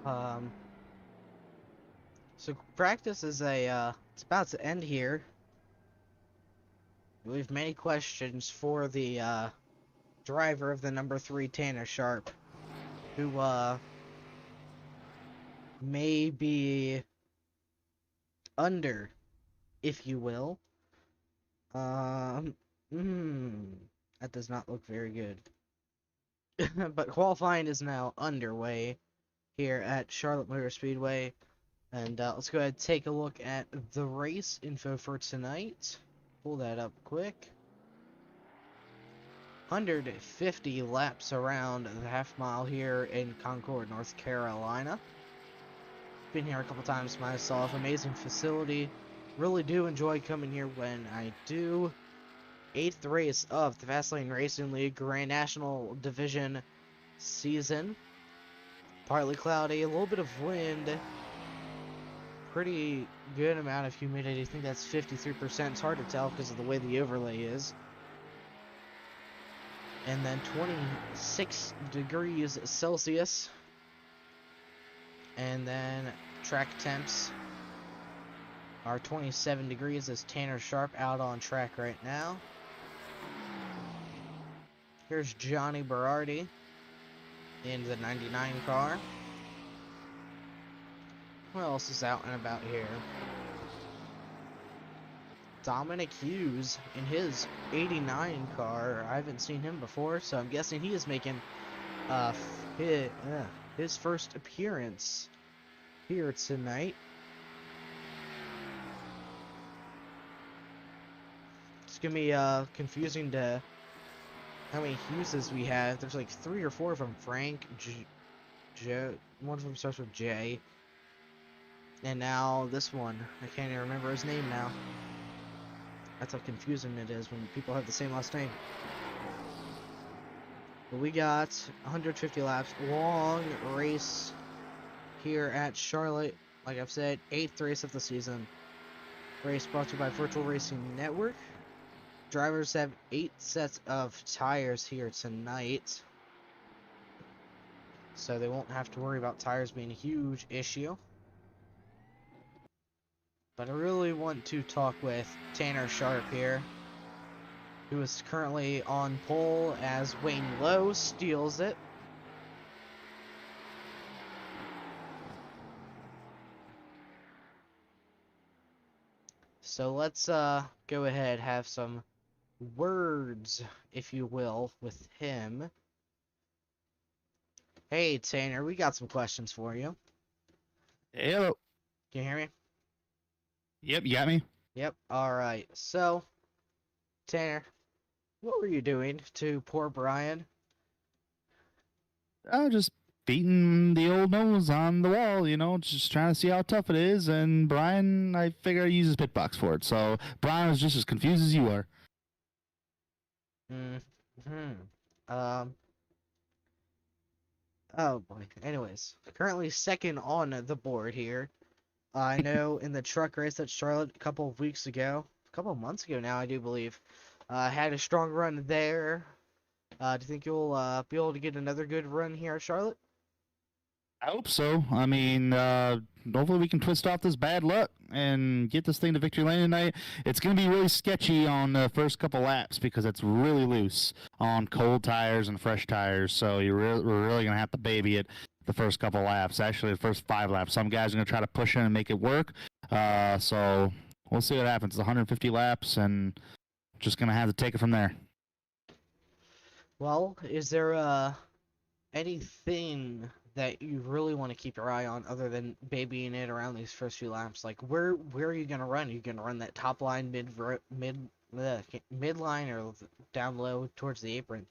Um, so practice is it's about to end here. We have many questions for the driver of the number 3 Tanner Sharp, who may be under, if you will. Um, that does not look very good. But qualifying is now underway here at Charlotte Motor Speedway. And let's go ahead and take a look at the race info for tonight. Pull that up quick. 150 laps around the half mile here in Concord, North Carolina. Been here a couple times myself. Amazing facility. Really do enjoy coming here when I do. 8th race of the Fastlane Racing League Grand National Division season. Partly cloudy, a little bit of wind. Pretty good amount of humidity. I think that's 53%. It's hard to tell because of the way the overlay is. And then 26 degrees Celsius. And then track temps are 27 degrees as Tanner Sharp out on track right now. Here's Johnny Berardi in the 99 car. Who else is out and about here? Dominic Hughes in his 89 car. I haven't seen him before, so I'm guessing he is making his first appearance here tonight. It's gonna be confusing to how many Hugheses we have. There's like 3 or 4 of them. Frank, Joe, one of them starts with J. And now this one. I can't even remember his name now. That's how confusing it is when people have the same last name. But we got 150 laps. Long race here at Charlotte. Like I've said, 8th race of the season. Race brought to you by Virtual Racing Network. Drivers have 8 sets of tires here tonight, so they won't have to worry about tires being a huge issue. But I really want to talk with Tanner Sharp here, who is currently on pole as Wayne Lowe steals it. So let's go ahead, have some words, if you will, with him. Hey, Tanner, we got some questions for you. Hello. Can you hear me? Yep, you got me? Yep, alright. So, Tanner, what were you doing to poor Brian? Just beating the old nose on the wall, just trying to see how tough it is. And Brian, I figure, uses Pitbox for it. So Brian was just as confused as you are. Oh boy. Anyways, currently second on the board here. I know in the truck race at Charlotte a couple of weeks ago, a couple of months ago now, I do believe, had a strong run there. Do you think you'll be able to get another good run here at Charlotte? I hope so. I mean, hopefully we can twist off this bad luck and get this thing to victory lane tonight. It's going to be really sketchy on the first couple laps because it's really loose on cold tires and fresh tires. So we're really going to have to baby it the first couple laps. Actually, the first 5 laps. Some guys are going to try to push in and make it work. So we'll see what happens. It's 150 laps, and just going to have to take it from there. Well, is there anything that you really want to keep your eye on other than babying it around these first few laps? Like, where are you gonna run? Are you gonna run that top line, mid line, or down low towards the apron?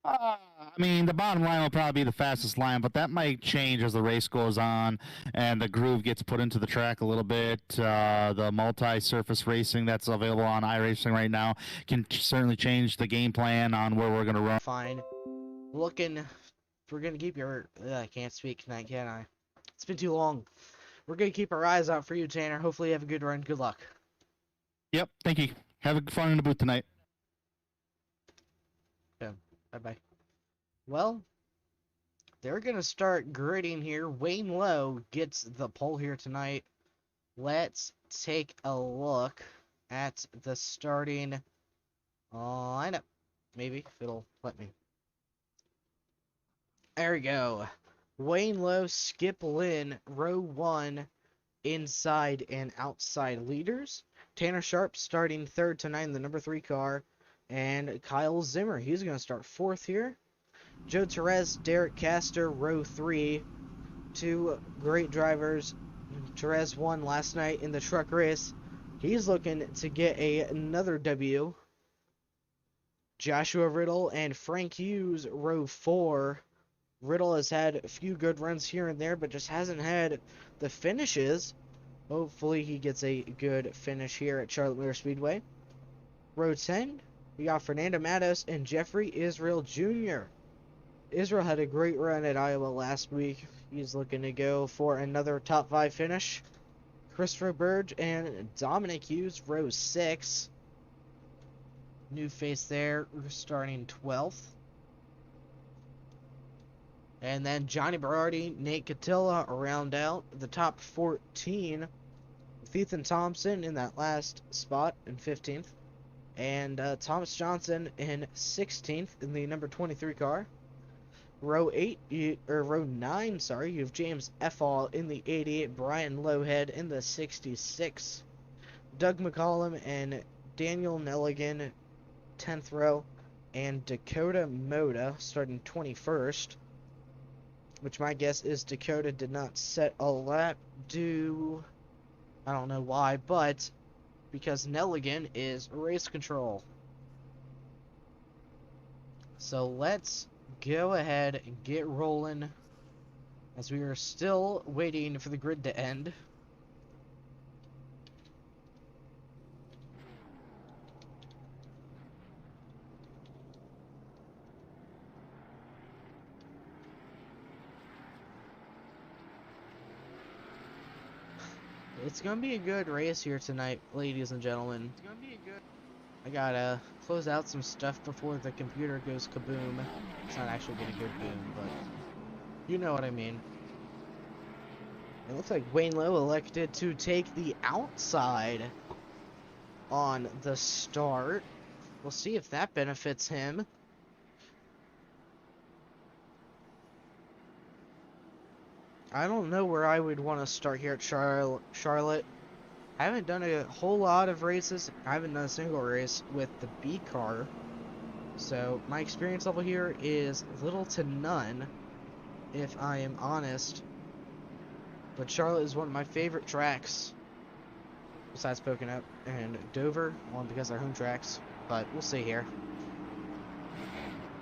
I mean, the bottom line will probably be the fastest line, but that might change as the race goes on and the groove gets put into the track a little bit. The multi-surface racing that's available on iRacing right now can certainly change the game plan on where we're going to run. Fine. We're gonna keep your. I can't speak tonight, can I? It's been too long. We're gonna keep our eyes out for you, Tanner. Hopefully, you have a good run. Good luck. Yep, thank you. Have fun in the booth tonight. Yeah. Bye bye. Well, they're going to start gridding here. Wayne Lowe gets the pole here tonight. Let's take a look at the starting lineup. Maybe if it'll let me. There we go. Wayne Lowe, Skip Lynn, row 1, inside and outside leaders. Tanner Sharp starting third tonight in the number 3 car. And Kyle Zimmer, he's going to start fourth here. Joe Perez, Derek Castor, row 3. Two great drivers. Perez won last night in the truck race. He's looking to get another W. Joshua Riddle and Frank Hughes, row 4. Riddle has had a few good runs here and there, but just hasn't had the finishes. Hopefully he gets a good finish here at Charlotte Motor Speedway. Row 10, we got Fernando Matos and Jeffrey Israel Jr. Israel had a great run at Iowa last week. He's looking to go for another top 5 finish. Christopher Burge and Dominic Hughes, row 6. New face there, starting 12th. And then Johnny Berardi, Nate Catilla round out the top 14. With Ethan Thompson in that last spot in 15th. And Thomas Johnson in 16th in the number 23 car. Row 9, sorry, you have James Effall in the 88, Brian Lowhead in the 66. Doug McCollum and Daniel Nelligan, 10th row. And Dakota Moda starting 21st. Which my guess is Dakota did not set a lap due, I don't know why, but because Nelligan is race control. So let's go ahead and get rolling as we are still waiting for the grid to end. It's gonna be a good race here tonight, ladies and gentlemen. It's gonna be a good. I gotta close out some stuff before the computer goes kaboom. It's not actually gonna go boom, but you know what I mean. It looks like Wayne Lowe elected to take the outside on the start. We'll see if that benefits him. I don't know where I would want to start here at Charlotte. I haven't done a whole lot of races. I haven't done a single race with the B car. So my experience level here is little to none, if I am honest. But Charlotte is one of my favorite tracks, besides Pocono and Dover, one because they're home tracks. But we'll see here.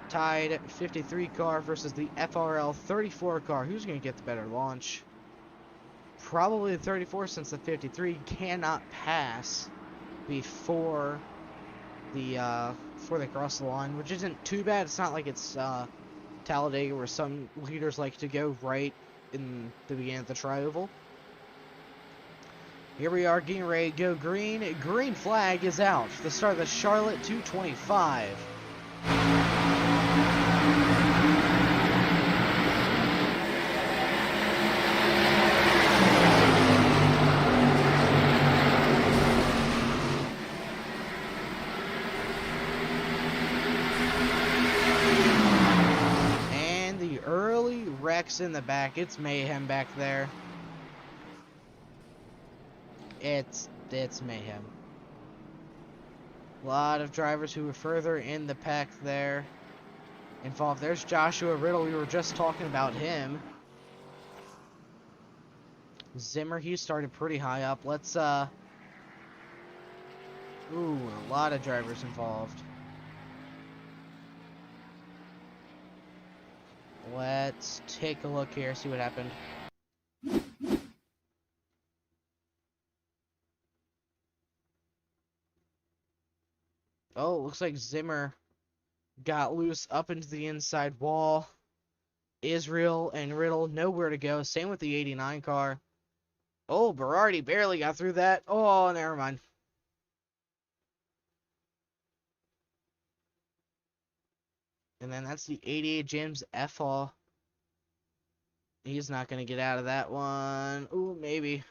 Tied 53 car versus the FRL 34 car. Who's going to get the better launch? Probably the 34, since the 53 cannot pass before they cross the line, which isn't too bad. It's not like it's Talladega where some leaders like to go right in the beginning of the tri-oval. Here we are getting ready to go green. Green flag is out for the start of the Charlotte 225. In the back, it's mayhem back there. It's mayhem. A lot of drivers who were further in the pack there involved. There's Joshua Riddle. We were just talking about him. Zimmer, he started pretty high up. Let's a lot of drivers involved. Let's take a look here, see what happened. Oh, looks like Zimmer got loose up into the inside wall. Israel and Riddle, nowhere to go. Same with the 89 car. Oh, Berardi barely got through that. Oh, never mind. And then that's the 88 James Effall He's not going to get out of that one. Ooh, maybe.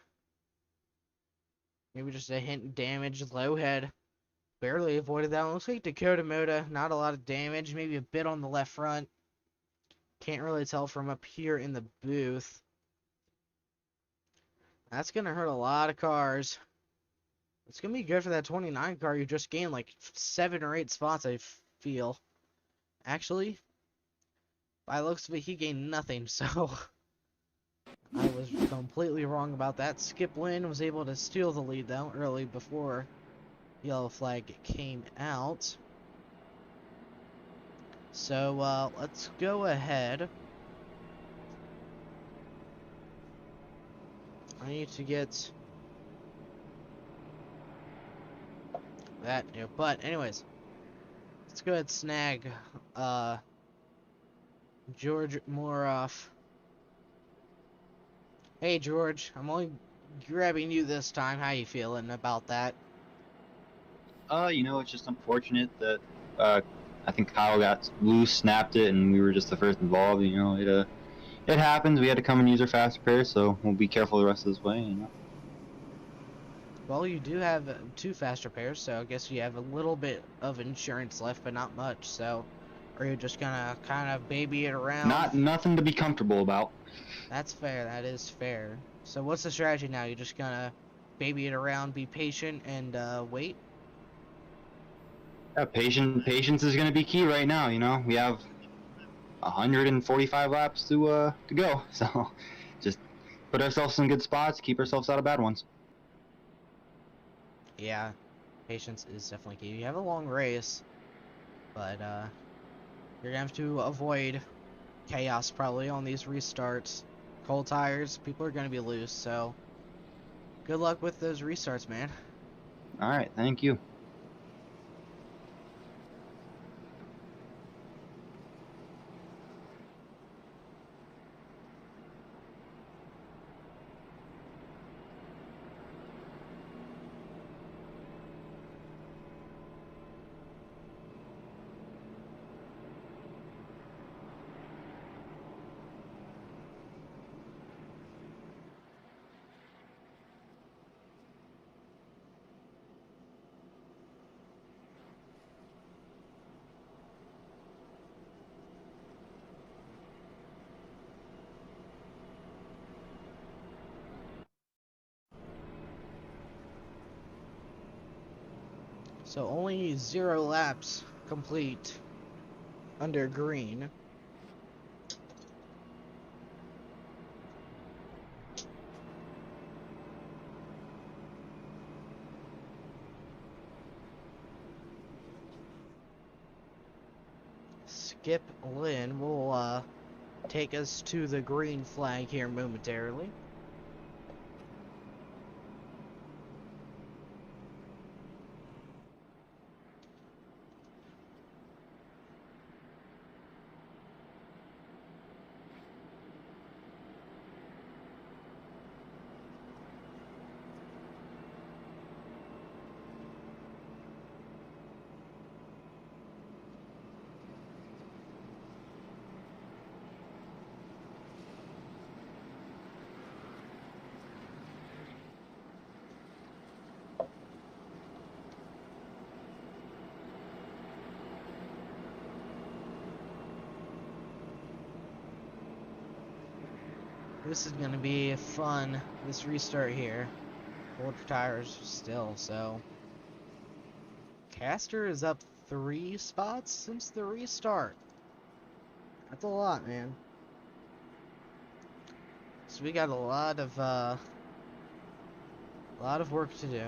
Maybe just a hint damage. Low head. Barely avoided that one. Looks like Dakota Moda. Not a lot of damage. Maybe a bit on the left front. Can't really tell from up here in the booth. That's going to hurt a lot of cars. It's going to be good for that 29 car. You just gained like 7 or 8 spots, I feel. Actually, by the looks of it, he gained nothing, so I was completely wrong about that. Skip Lynn was able to steal the lead, though, early before the yellow flag came out. So, let's go ahead. I need to get that new. But, anyways, let's go ahead and snag, George Moroff. Hey, George, I'm only grabbing you this time. How you feeling about that? It's just unfortunate that I think Kyle got loose, snapped it, and we were just the first involved. It happens. We had to come and use our fast repair, so we'll be careful the rest of this way. Well, you do have 2 fast repairs, so I guess you have a little bit of insurance left, but not much. So, are you just gonna kind of baby it around? Nothing to be comfortable about. That's fair. That is fair. So, what's the strategy now? You're just gonna baby it around, be patient, and wait? Yeah, patience is going to be key right now. We have 145 laps to go, so just put ourselves in good spots, keep ourselves out of bad ones. Yeah, patience is definitely key. You have a long race, but you're gonna have to avoid chaos probably on these restarts. Cold tires, people are gonna be loose, so good luck with those restarts, man. All right, thank you. So only 0 laps complete under green. Skip Lynn will take us to the green flag here momentarily. This is going to be fun, this restart here. Old tires still, so. Caster is up 3 spots since the restart. That's a lot, man. So we got a lot of work to do.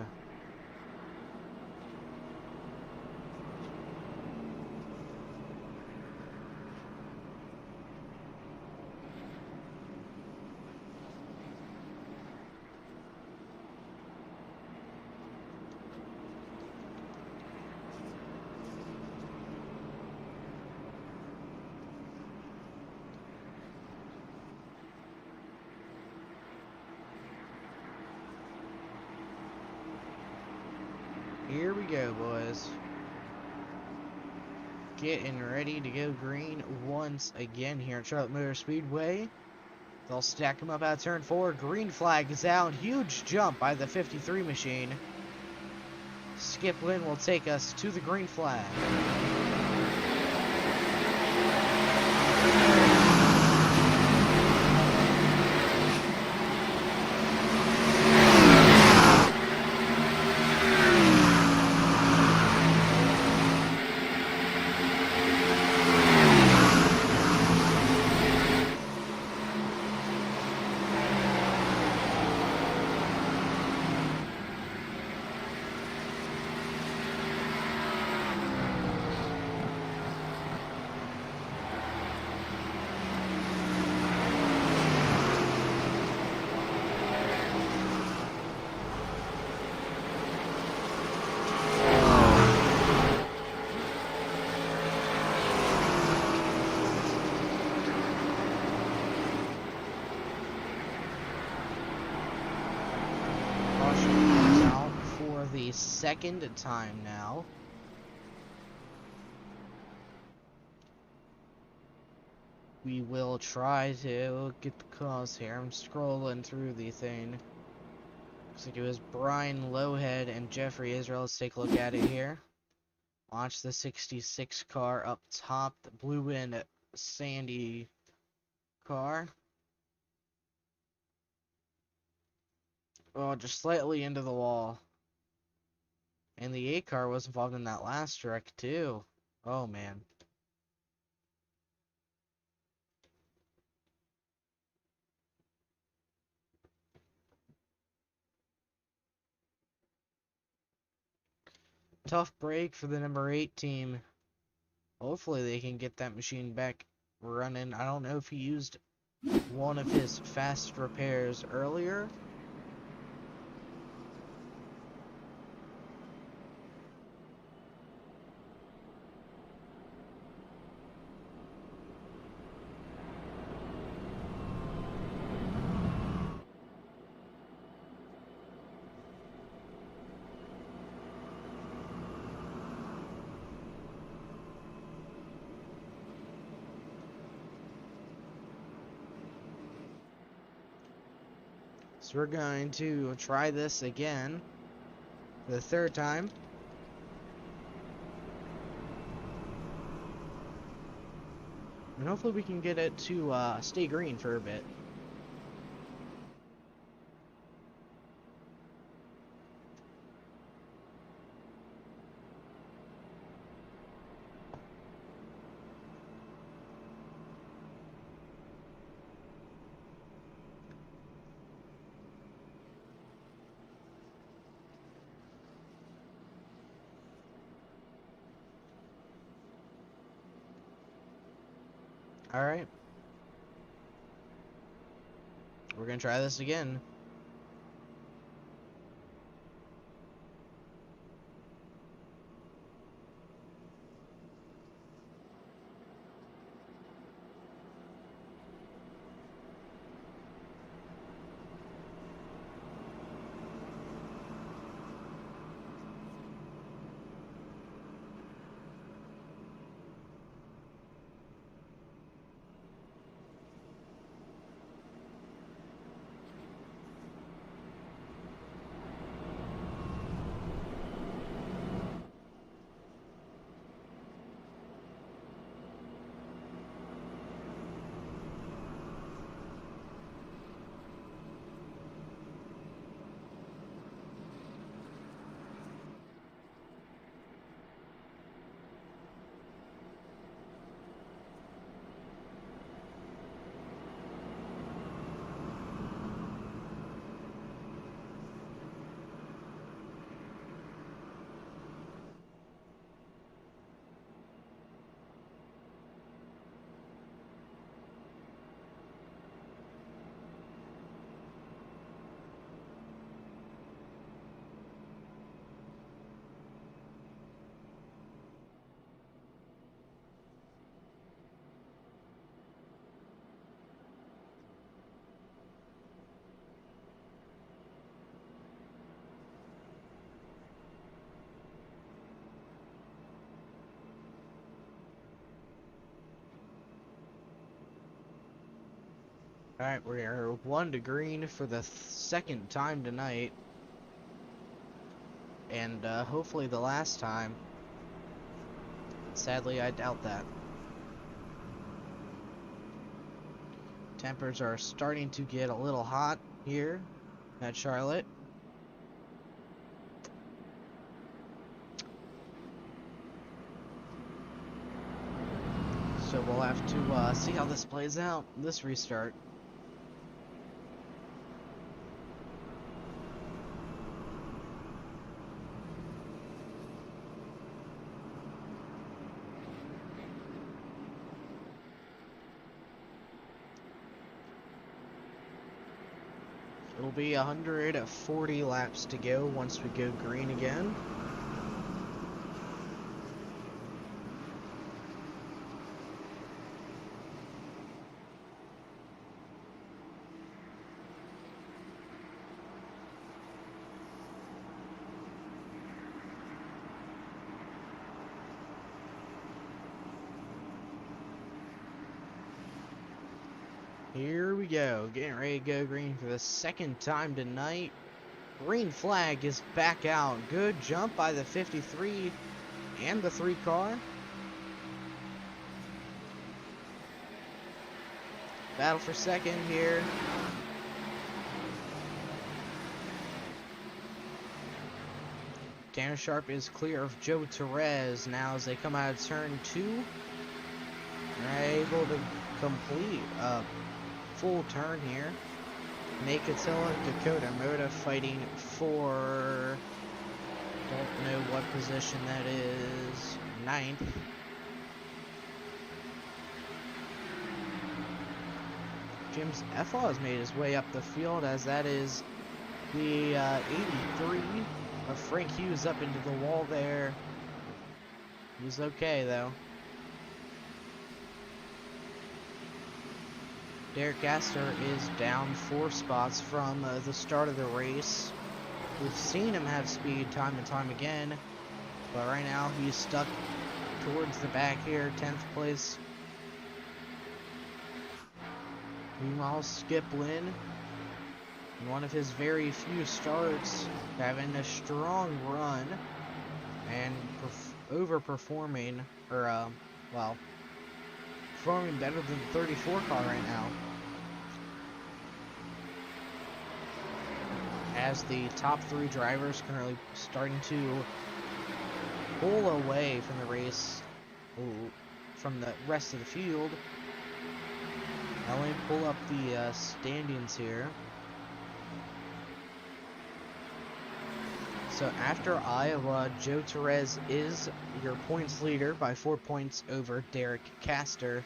Here we go, boys. Getting ready to go green once again here at Charlotte Motor Speedway. They'll stack him up at turn 4. Green flag is out. Huge jump by the 53 machine. Skip Lynn will take us to the green flag. The second time now. We will try to get the cause here. I'm scrolling through the thing. Looks like it was Brian Lowhead and Jeffrey Israel. Let's take a look at it here. Watch the 66 car up top, the blue and sandy car. Oh, just slightly into the wall. And the 8 car was involved in that last wreck, too. Oh, man. Tough break for the number 8 team. Hopefully they can get that machine back running. I don't know if he used one of his fast repairs earlier. So we're going to try this again for the third time. And hopefully we can get it to stay green for a bit. Alright. We're gonna try this again. Alright, we're 1 to green for the second time tonight. And hopefully the last time. Sadly, I doubt that. Tempers are starting to get a little hot here at Charlotte. So we'll have to see how this plays out, this restart. It'll be 140 laps to go once we go green again. Here we go, getting ready to go green for the second time tonight. Green flag is back out. Good jump by the 53 and the 3 car. Battle for second here. Tanner Sharp is clear of Joe Torres now as they come out of turn 2. They're able to complete a full turn here. Nate Catilla and Dakota Moda fighting for, don't know what position that is, 9th. James Ethel has made his way up the field as that is the 83 of Frank Hughes up into the wall there. He's okay though. Derek Gaster is down 4 spots from the start of the race. We've seen him have speed time and time again, but right now he's stuck towards the back here, 10th place. Meanwhile, Skip Lynn, in one of his very few starts, having a strong run and overperforming, or well, performing better than the 34 car right now. As the top 3 drivers currently starting to pull away from the race, from the rest of the field. Now let me pull up the standings here. So after Iowa, Joe Torres is your points leader by 4 points over Derek Castor.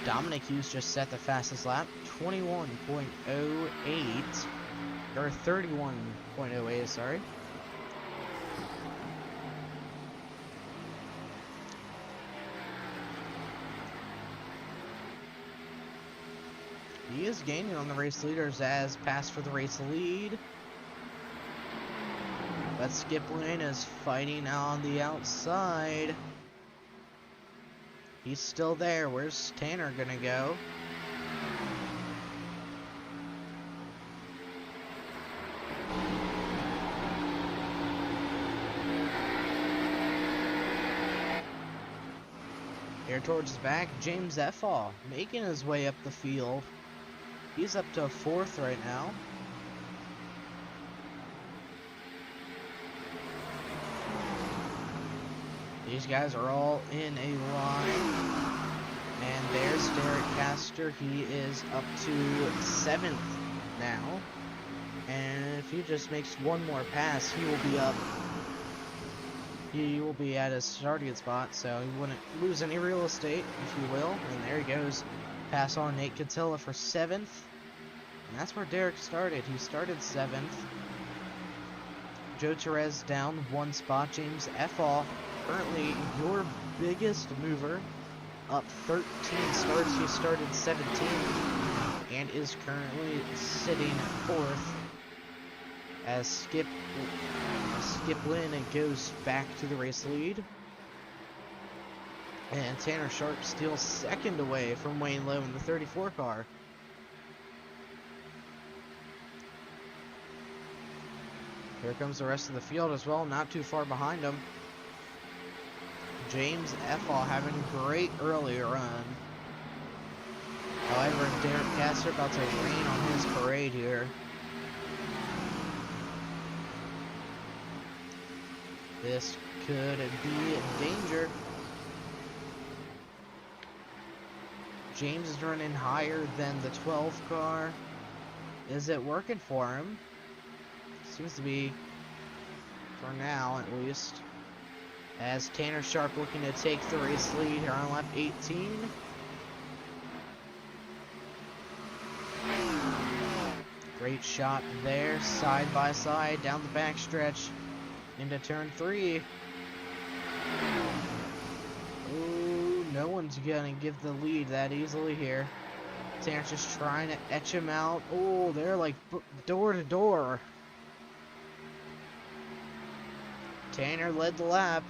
Dominic Hughes just set the fastest lap, 21.08, or 31.08, sorry. He is gaining on the race leaders as pass for the race lead. But Skip Lane is fighting on the outside. He's still there. Where's Tanner gonna go? Here towards the back, James Effall making his way up the field. He's up to 4th right now. These guys are all in a line. And there's Derek Castor. He is up to 7th now. And if he just makes one more pass, he will be up. He will be at his starting spot, so he wouldn't lose any real estate, if you will. And there he goes. Pass on Nate Catilla for 7th. And that's where Derek started. He started 7th. Joe Torres down 1 spot. James Effall, currently your biggest mover, up 13 starts. He started 17 and is currently sitting 4th as Skip Lynn goes back to the race lead. And Tanner Sharp steals second away from Wayne Lowe in the 34 car. Here comes the rest of the field as well, not too far behind him. James Effall having a great early run. However, Derek Castor about to rain on his parade here. This could be in danger. James is running higher than the 12 car. Is it working for him? Seems to be, for now at least. As Tanner Sharp looking to take the race lead here on lap 18. Great shot there, side by side, down the backstretch, into turn 3. Ooh, no one's gonna give the lead that easily here. Tanner's just trying to etch him out. Oh, they're like door to door. Tanner led the lap.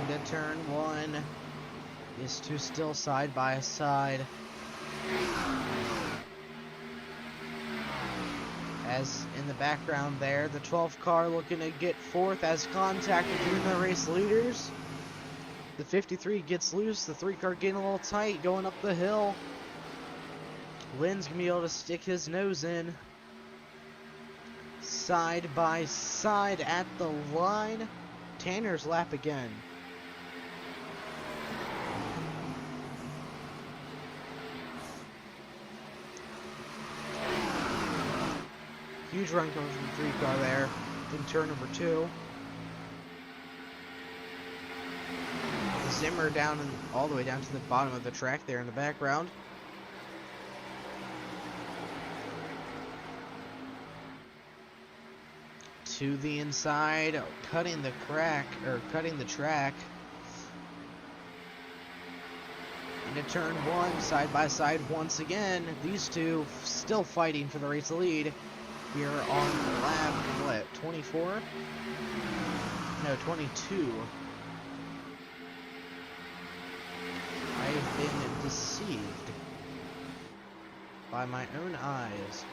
Into turn 1. These two still side by side. As in the background there, the 12 car looking to get fourth as contact between the race leaders. The 53 gets loose, the 3 car getting a little tight going up the hill. Lynn's gonna be able to stick his nose in. Side by side at the line. Tanner's lap again. Huge run comes from the 3 car there in turn number 2. Zimmer down and all the way down to the bottom of the track there in the background. To the inside, cutting the track. Into turn 1, side by side once again. These two still fighting for the race lead. Here on lap, what, 24? No, 22. I have been deceived by my own eyes.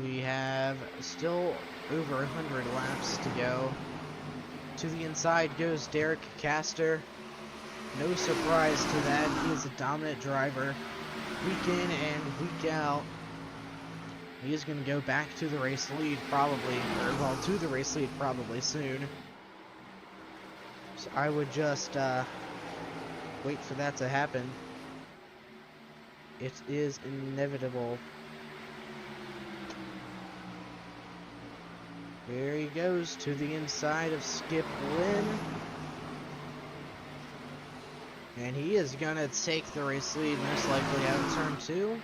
We have still over 100 laps to go. To the inside goes Derek Castor. No surprise to that. He is a dominant driver week in and week out. He is going to go back to the race lead probably, or well, to the race lead probably soon. So I would just wait for that to happen. It is inevitable. Here he goes to the inside of Skip Lynn. And he is gonna take the race lead most likely out of turn 2.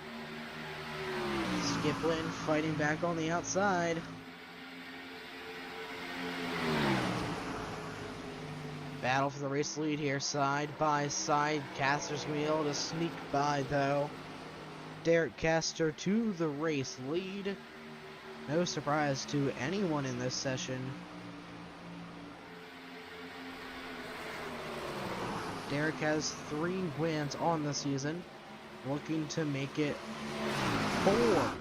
Skip Lynn fighting back on the outside. Battle for the race lead here, side by side. Castor's gonna be able to sneak by though. Derek Castor to the race lead. No surprise to anyone in this session. Derek has 3 wins on the season, looking to make it 4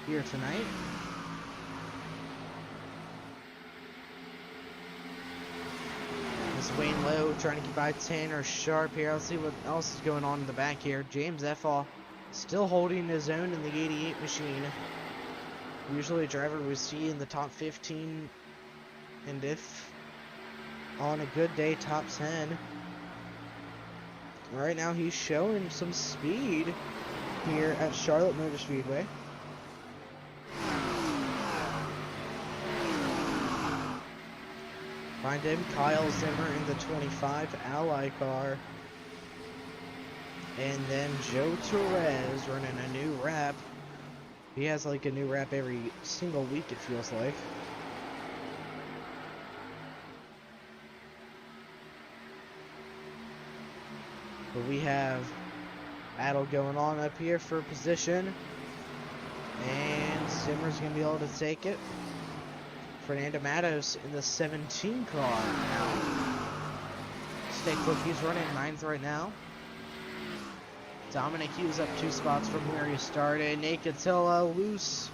here tonight. This Wayne Lowe trying to get by Tanner Sharp here. Let's see what else is going on in the back here. James Effall still holding his own in the 88 machine. Usually a driver we see in the top 15, and if on a good day, top 10. Right now he's showing some speed here at Charlotte Motor Speedway. Behind him, Kyle Zimmer in the 25 Ally car. And then Joe Torres running a new wrap. He has like a new wrap every single week, it feels like. But we have Battle going on up here for position. And Zimmer's going to be able to take it. Fernando Matos in the 17 car now. Snake Look, he's running 9th right now. Dominic Hughes up 2 spots from where he started. Nate Catilla loose.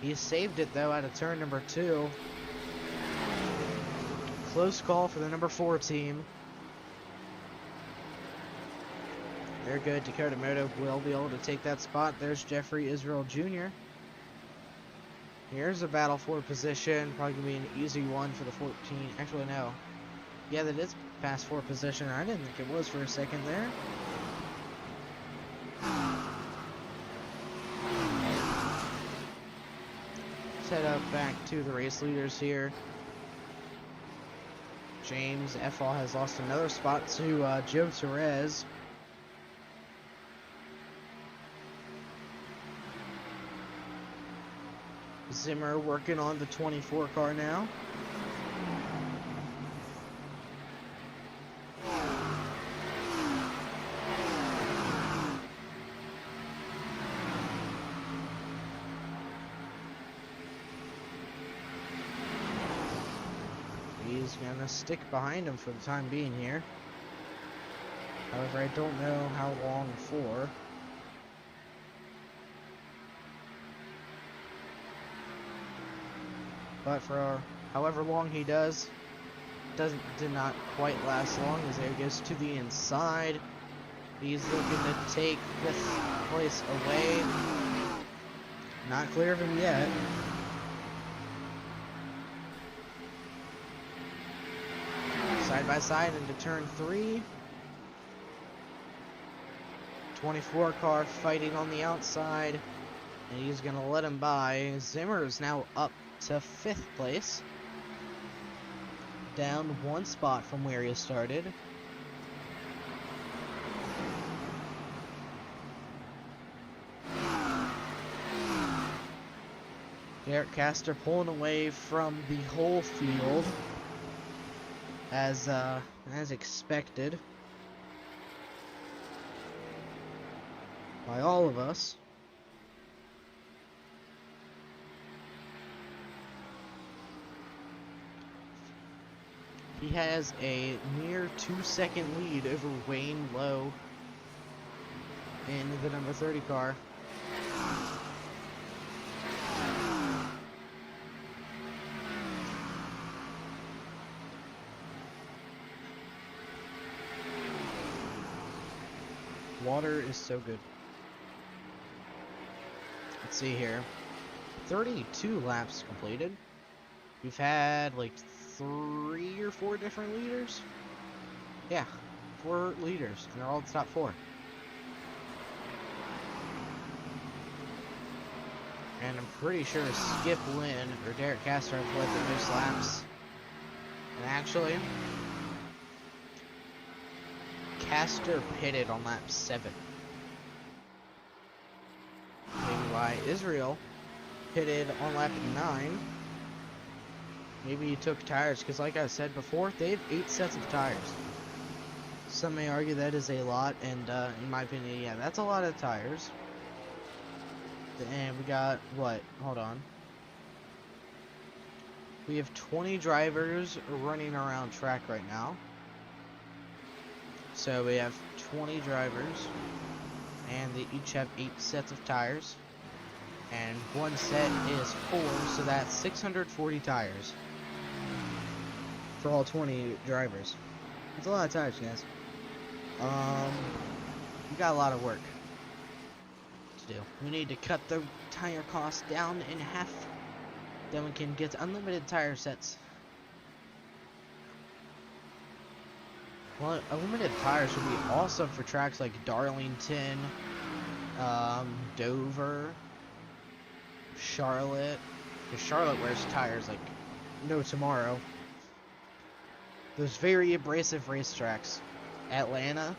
He saved it though out of turn number 2. Close call for the number 4 team. They're good. Dakota Moto will be able to take that spot. There's Jeffrey Israel Jr. Here's a battle for position. Probably going to be an easy one for the 14. Actually, no. Yeah, that is past 4 position. I didn't think it was for a second there. Let's head up back to the race leaders here. James Effall has lost another spot to Joe Torres. Zimmer working on the 24 car now. He's gonna stick behind him for the time being here. However, I don't know how long for. But for however long he does, did not quite last long, as there he goes to the inside. He's looking to take 5th place away. Not clear of him yet. Side by side into turn 3. 24 car fighting on the outside, and he's gonna let him by. Zimmer is now up to 5th place, down 1 spot from where he started. Derek Castor pulling away from the whole field, as expected by all of us. He has a near 2-second lead over Wayne Lowe in the number 30 car. Water is so good. Let's see here. 32 laps completed. We've had like 3 or 4 different leaders. Yeah, 4 leaders, and they're all the top 4. And I'm pretty sure Skip Lynn or Derek Castor have led the most laps. And actually, Castor pitted on lap 7. Maybe why Israel pitted on lap 9. Maybe he took tires, because like I said before, they have 8 sets of tires. Some may argue that is a lot, and in my opinion, yeah, that's a lot of tires. And we got, what? Hold on. We have 20 drivers running around track right now. So we have 20 drivers, and they each have 8 sets of tires. And 1 set is 4, so that's 640 tires for all 20 drivers. That's a lot of tires, guys. We got a lot of work to do. We need to cut the tire cost down in half. Then we can get unlimited tire sets. Well, unlimited tires would be awesome for tracks like Darlington, Dover, Charlotte. Because Charlotte wears tires like no tomorrow. Those very abrasive racetracks. Atlanta.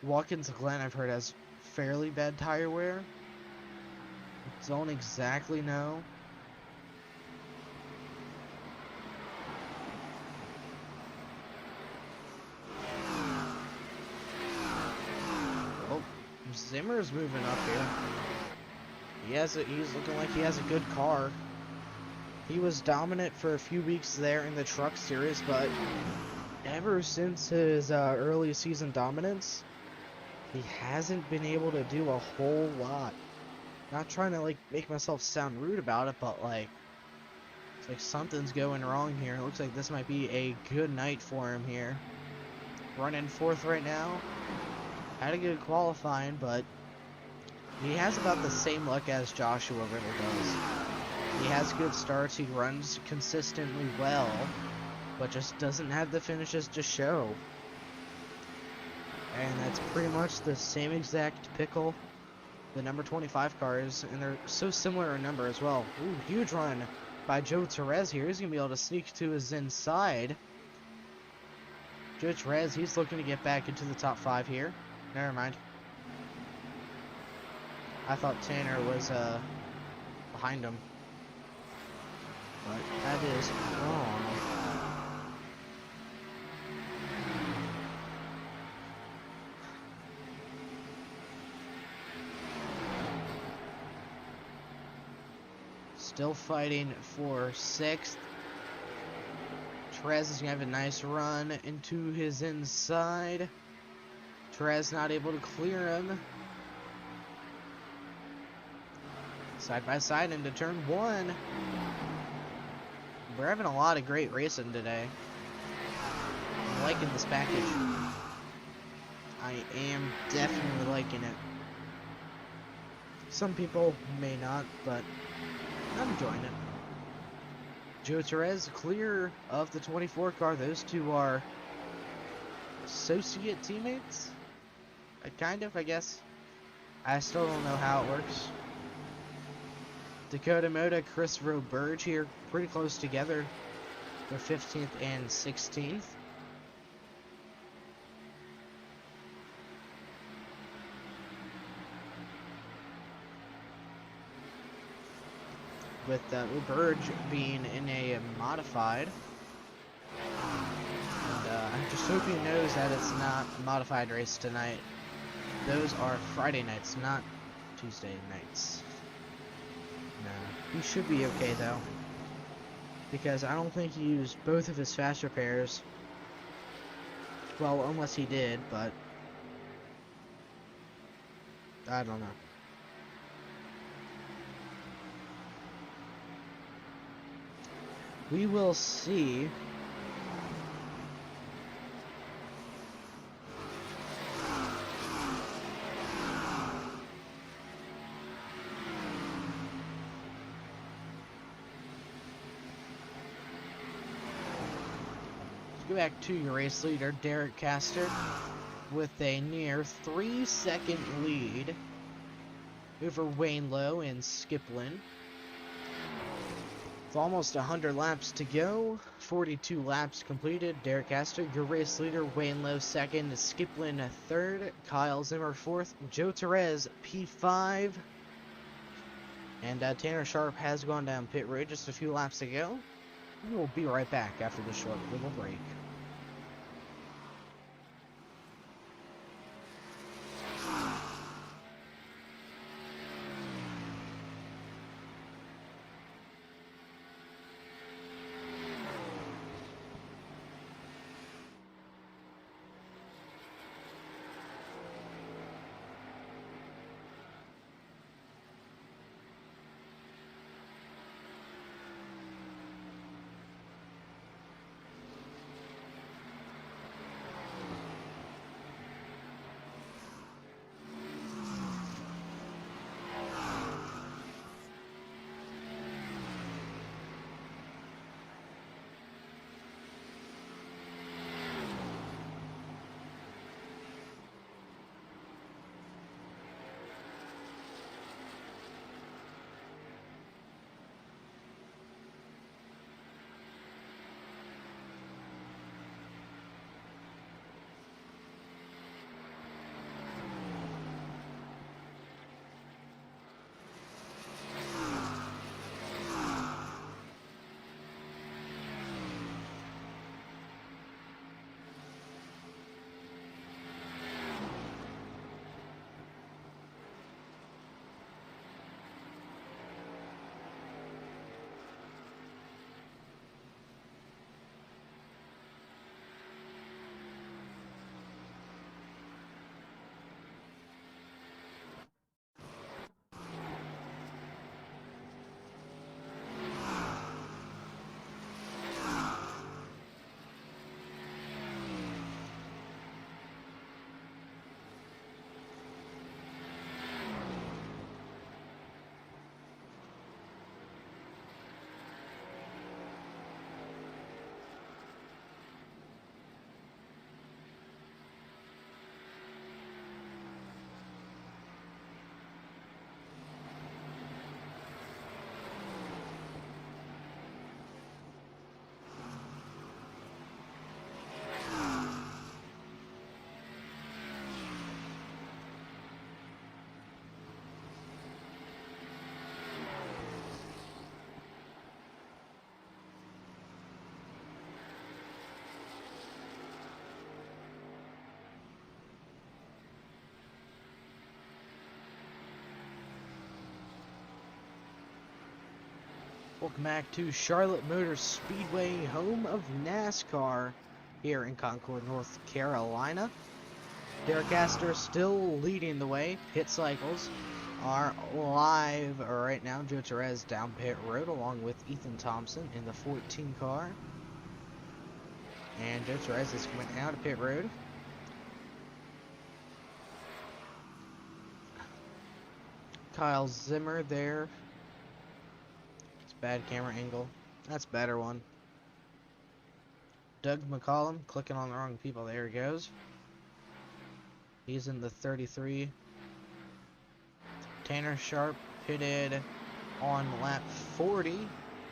Watkins Glen, I've heard, has fairly bad tire wear. Don't exactly know. Zimmer's moving up here. He's looking like he has a good car. He was dominant for a few weeks there in the truck series, but ever since his early season dominance, he hasn't been able to do a whole lot. Not trying to like make myself sound rude about it, but like it's like something's going wrong here. It looks like this might be a good night for him here. Running fourth right now. Had a good qualifying, but he has about the same luck as Joshua Riddle does. He has good starts, he runs consistently well, but just doesn't have the finishes to show. And that's pretty much the same exact pickle the number 25 cars, and they're so similar in number as well. Ooh, huge run by Joe Torres here. He's going to be able to sneak to his inside. Joe Torres, he's looking to get back into the top 5 here. Never mind. I thought Tanner was behind him. But that is wrong. Still fighting for 6th. Torres is going to have a nice run into his inside. Torres not able to clear him. Side by side into turn 1. We're having a lot of great racing today. I'm liking this package. I am definitely liking it. Some people may not, but I'm enjoying it. Joe Torres clear of the 24 car. Those two are associate teammates. Kind of, I guess. I still don't know how it works. Dakota Moda, Chris Roberge here, pretty close together. They're 15th and 16th. With Roberge being in a modified. And I'm just hoping he knows that it's not a modified race tonight. Those are Friday nights, not Tuesday nights. No, he should be okay though, because I don't think he used both of his fast repairs. Well, unless he did, but I don't know. We will see. Go back to your race leader, Derek Caster, with a near 3-second lead over Wayne Lowe and Skip Lynn. With almost 100 laps to go, 42 laps completed. Derek Caster, your race leader. Wayne Lowe second, Skip Lynn third, Kyle Zimmer fourth, Joe Torres P5, and Tanner Sharp has gone down pit road just a few laps ago. We will be right back after this short little break. Welcome back to Charlotte Motor Speedway, home of NASCAR, here in Concord, North Carolina. Derek Astor still leading the way. Pit cycles are live right now. Joe Torres down pit road along with Ethan Thompson in the 14 car. And Joe Torres is coming out of pit road. Kyle Zimmer there. Bad camera angle. That's a better one. Doug McCollum, clicking on the wrong people. There he goes. He's in the 33. Tanner Sharp pitted on lap 40,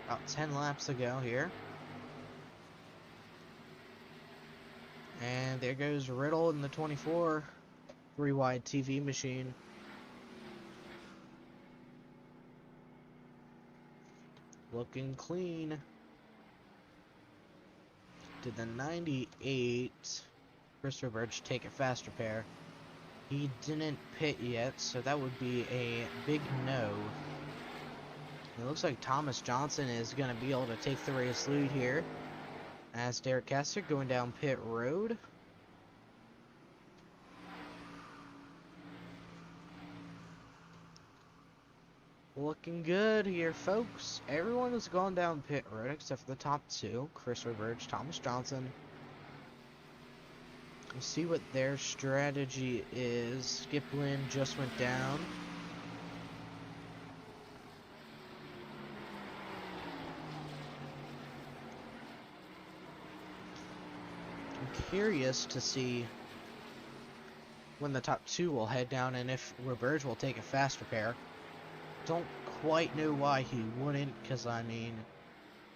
about 10 laps ago here. And there goes Riddle in the 24. 3-wide TV machine. Looking clean. Did the 98 Christopher Birch take a faster pair? He didn't pit yet, so that would be a big no. It looks like Thomas Johnson is going to be able to take the race lead here. As Derek Castor going down pit road. Looking good here, folks. Everyone has gone down pit road except for the top two. Christopher Birch, Thomas Johnson. We'll see what their strategy is. Skip Lynn just went down. I'm curious to see when the top two will head down and if Roberge will take a faster pair. Don't quite know why he wouldn't, because I mean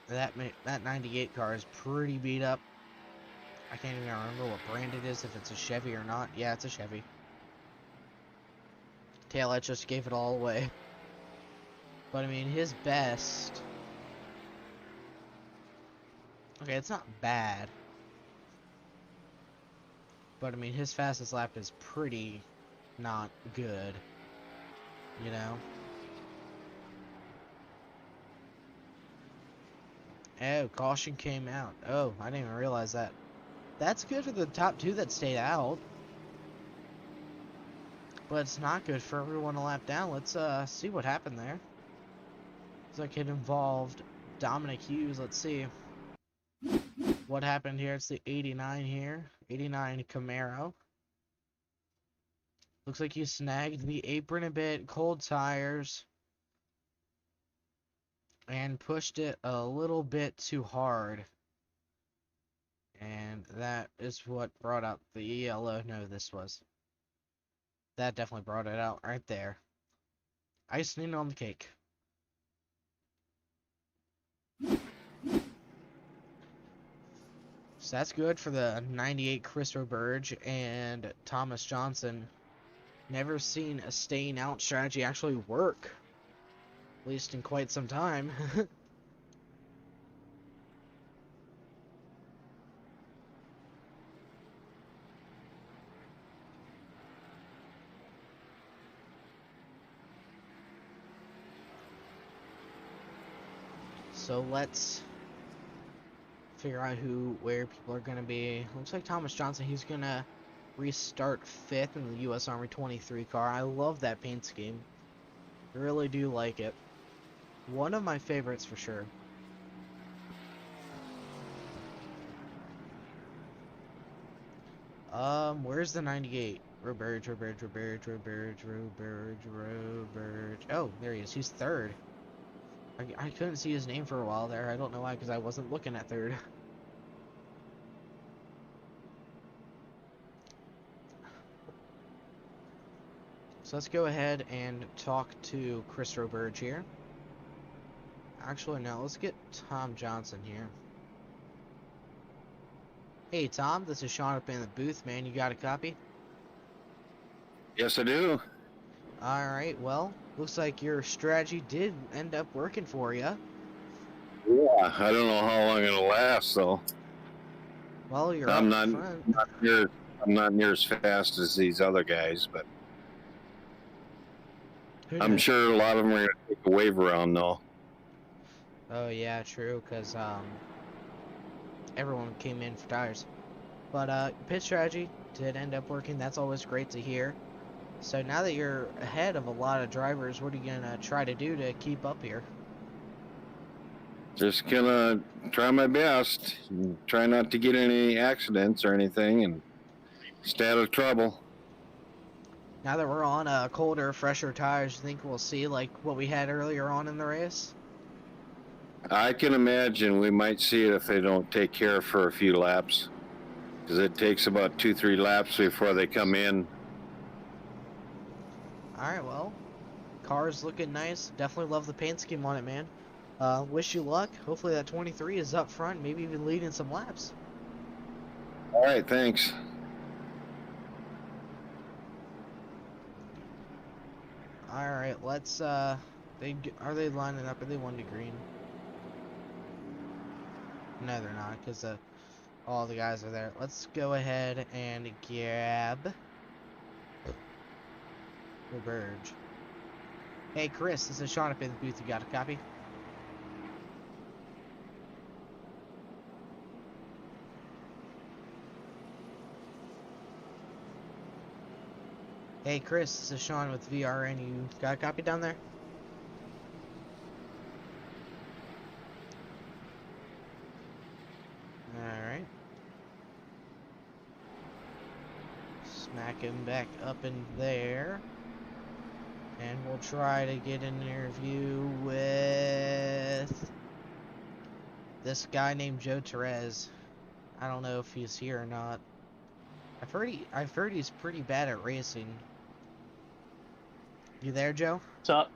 that 98 car is pretty beat up. I can't even remember what brand it is, if it's a Chevy or not. Yeah, it's a Chevy. Taillight just gave it all away. But I mean, his best, okay, it's not bad, but I mean his fastest lap is pretty not good, you know. Oh, caution came out. Oh, I didn't even realize that. That's good for the top two that stayed out. But it's not good for everyone a lap down. Let's see what happened there. Looks like it involved Dominic Hughes. Let's see what happened here. It's the 89 here. 89 Camaro. Looks like you snagged the apron a bit. Cold tires. And pushed it a little bit too hard. And that is what brought out the yellow. No, this was. That definitely brought it out right there. Icing on the cake. So that's good for the 98 Christopher Birch and Thomas Johnson. Never seen a staying out strategy actually work. At least in quite some time. So let's figure out where people are going to be. Looks like Thomas Johnson, he's going to restart 5th in the U.S. Army 23 car. I love that paint scheme. I really do like it. One of my favorites for sure. Where's the 98? Roberge. Oh, there he is. He's 3rd. I couldn't see his name for a while there. I don't know why, because I wasn't looking at 3rd. So let's go ahead and talk to Chris Roberge here. Actually, no, let's get Tom Johnson here. Hey, Tom, this is Sean up in the booth, man. You got a copy? Yes, I do. Alright, well, looks like your strategy did end up working for you. Yeah, I don't know how long it'll last, though. Well, you're I'm up not front. I'm not near as fast as these other guys, but Who I'm knows? sure a lot of them are going to take a wave around, though. Oh yeah, true, because everyone came in for tires. But pit strategy did end up working. That's always great to hear. So now that you're ahead of a lot of drivers, what are you gonna try to do to keep up here? Just gonna try my best. And try not to get any accidents or anything, and stay out of trouble. Now that we're on colder, fresher tires, you think we'll see like what we had earlier on in the race? I can imagine we might see it if they don't take care for a few laps, because it takes about 2-3 laps before they come in. Alright, well, car's looking nice. Definitely love the paint scheme on it, man. Wish you luck. Hopefully that 23 is up front, maybe even leading some laps. All right, thanks. Alright, let's, are they lining up? Are they one to green? No, they're not, because all the guys are there. Let's go ahead and grab the Verge. Hey, Chris, this is Sean up in the booth. You got a copy? Hey, Chris, this is Sean with VRN. You got a copy down there? Alright. Smack him back up in there. And we'll try to get an interview with this guy named Joe Torres. I don't know if he's here or not. I've heard he's pretty bad at racing. You there, Joe? What's up?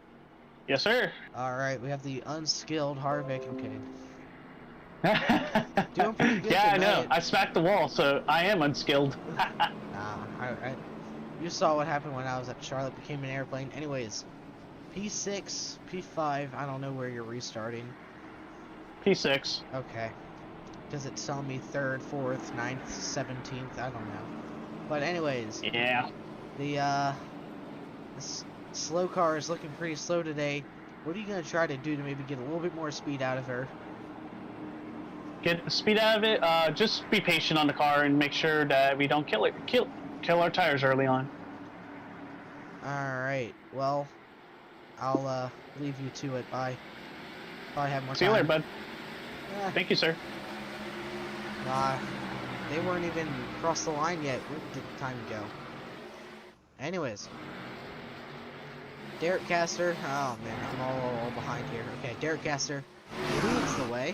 Yes, sir. Alright, we have the unskilled Harvick. I'm kidding. Doing pretty good Yeah, I know. tonight. I smacked the wall, so I am unskilled. Nah, you saw what happened when I was at Charlotte, became an airplane. Anyways, P6, P5, I don't know where you're restarting. P6. Okay. Because it's telling me 3rd, 4th, 9th, 17th, I don't know. But anyways, Yeah. the slow car is looking pretty slow today. What are you going to try to do to maybe get a little bit more speed out of her? Get the speed out of it. Just be patient on the car and make sure that we don't kill our tires early on. Alright, well, I'll leave you to it. Bye. Probably have more time. See you later, bud. Eh, Thank you, sir. they weren't even across the line yet. Where did the time go? Anyways. Derek Caster. Oh man, I'm all behind here. Okay, Derek Caster leads the way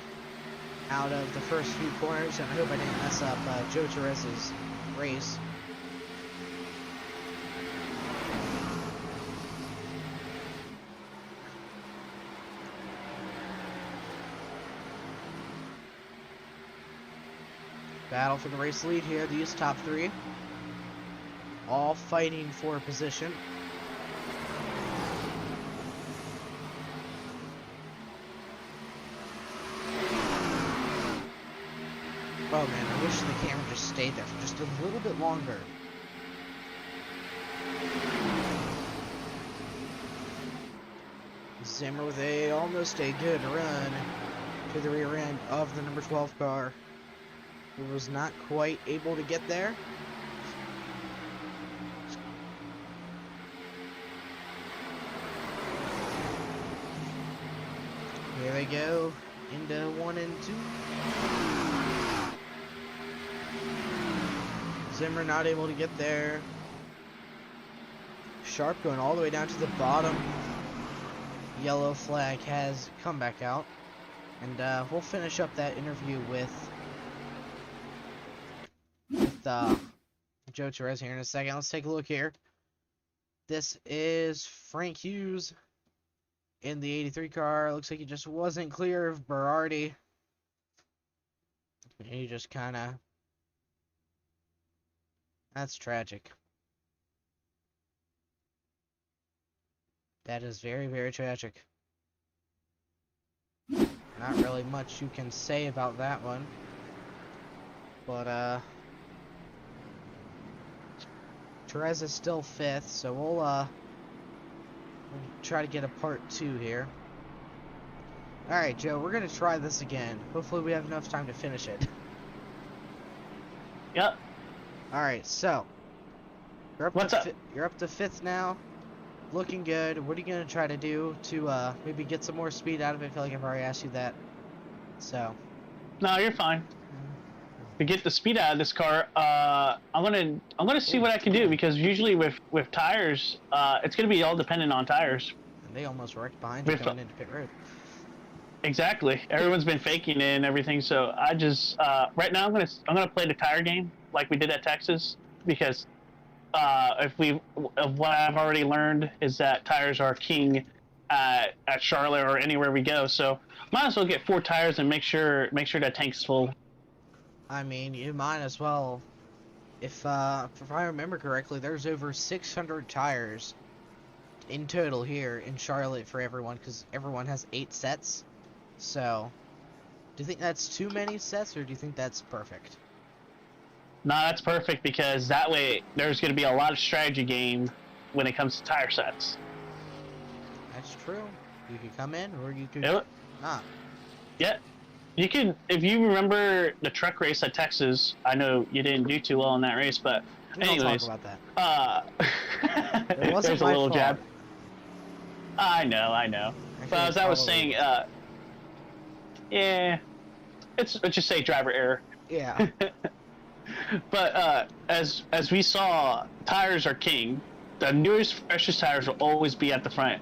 out of the first few corners, and I hope I didn't mess up Joe Torres's race. Battle for the race lead here. These top three all fighting for position. Oh man, I wish the camera just stayed there for just a little bit longer. Zimmer with almost a good run to the rear end of the number 12 car. Who was not quite able to get there. Here they go into 1 and 2. Zimmer not able to get there. Sharp going all the way down to the bottom. Yellow flag has come back out. And we'll finish up that interview with Joe Torres here in a second. Let's take a look here. This is Frank Hughes in the 83 car. Looks like he just wasn't clear of Berardi. He just kind of... That's tragic. That is very, very tragic. Not really much you can say about that one. But, Torres is still 5th, so we'll try to get a part 2 here. Alright, Joe, we're gonna try this again. Hopefully we have enough time to finish it. Yep. Alright, so. You're What's up? You're up to 5th now. Looking good. What are you gonna try to do to maybe get some more speed out of it? I feel like I've already asked you that. So. No, you're fine. To get the speed out of this car, I'm gonna see what I can do, because usually with tires, it's gonna be all dependent on tires. And they almost wrecked behind you coming into pit road. Exactly. Everyone's been faking it and everything, so I just right now I'm gonna play the tire game like we did at Texas, because what I've already learned is that tires are king at Charlotte or anywhere we go. So might as well get 4 tires and make sure that tank's full. I mean, you might as well. If I remember correctly, there's over 600 tires in total here in Charlotte for everyone, because everyone has 8 sets. So, do you think that's too many sets, or do you think that's perfect? No, that's perfect, because that way there's going to be a lot of strategy game when it comes to tire sets. That's true. You could come in, or you could not. Yeah. You can, if you remember the truck race at Texas, I know you didn't do too well in that race, but We don't anyways, talk about that. It wasn't there's a my little fault. jab. I know. But as I was saying, yeah, let's just say driver error. Yeah. But as we saw, tires are king. The newest, freshest tires will always be at the front.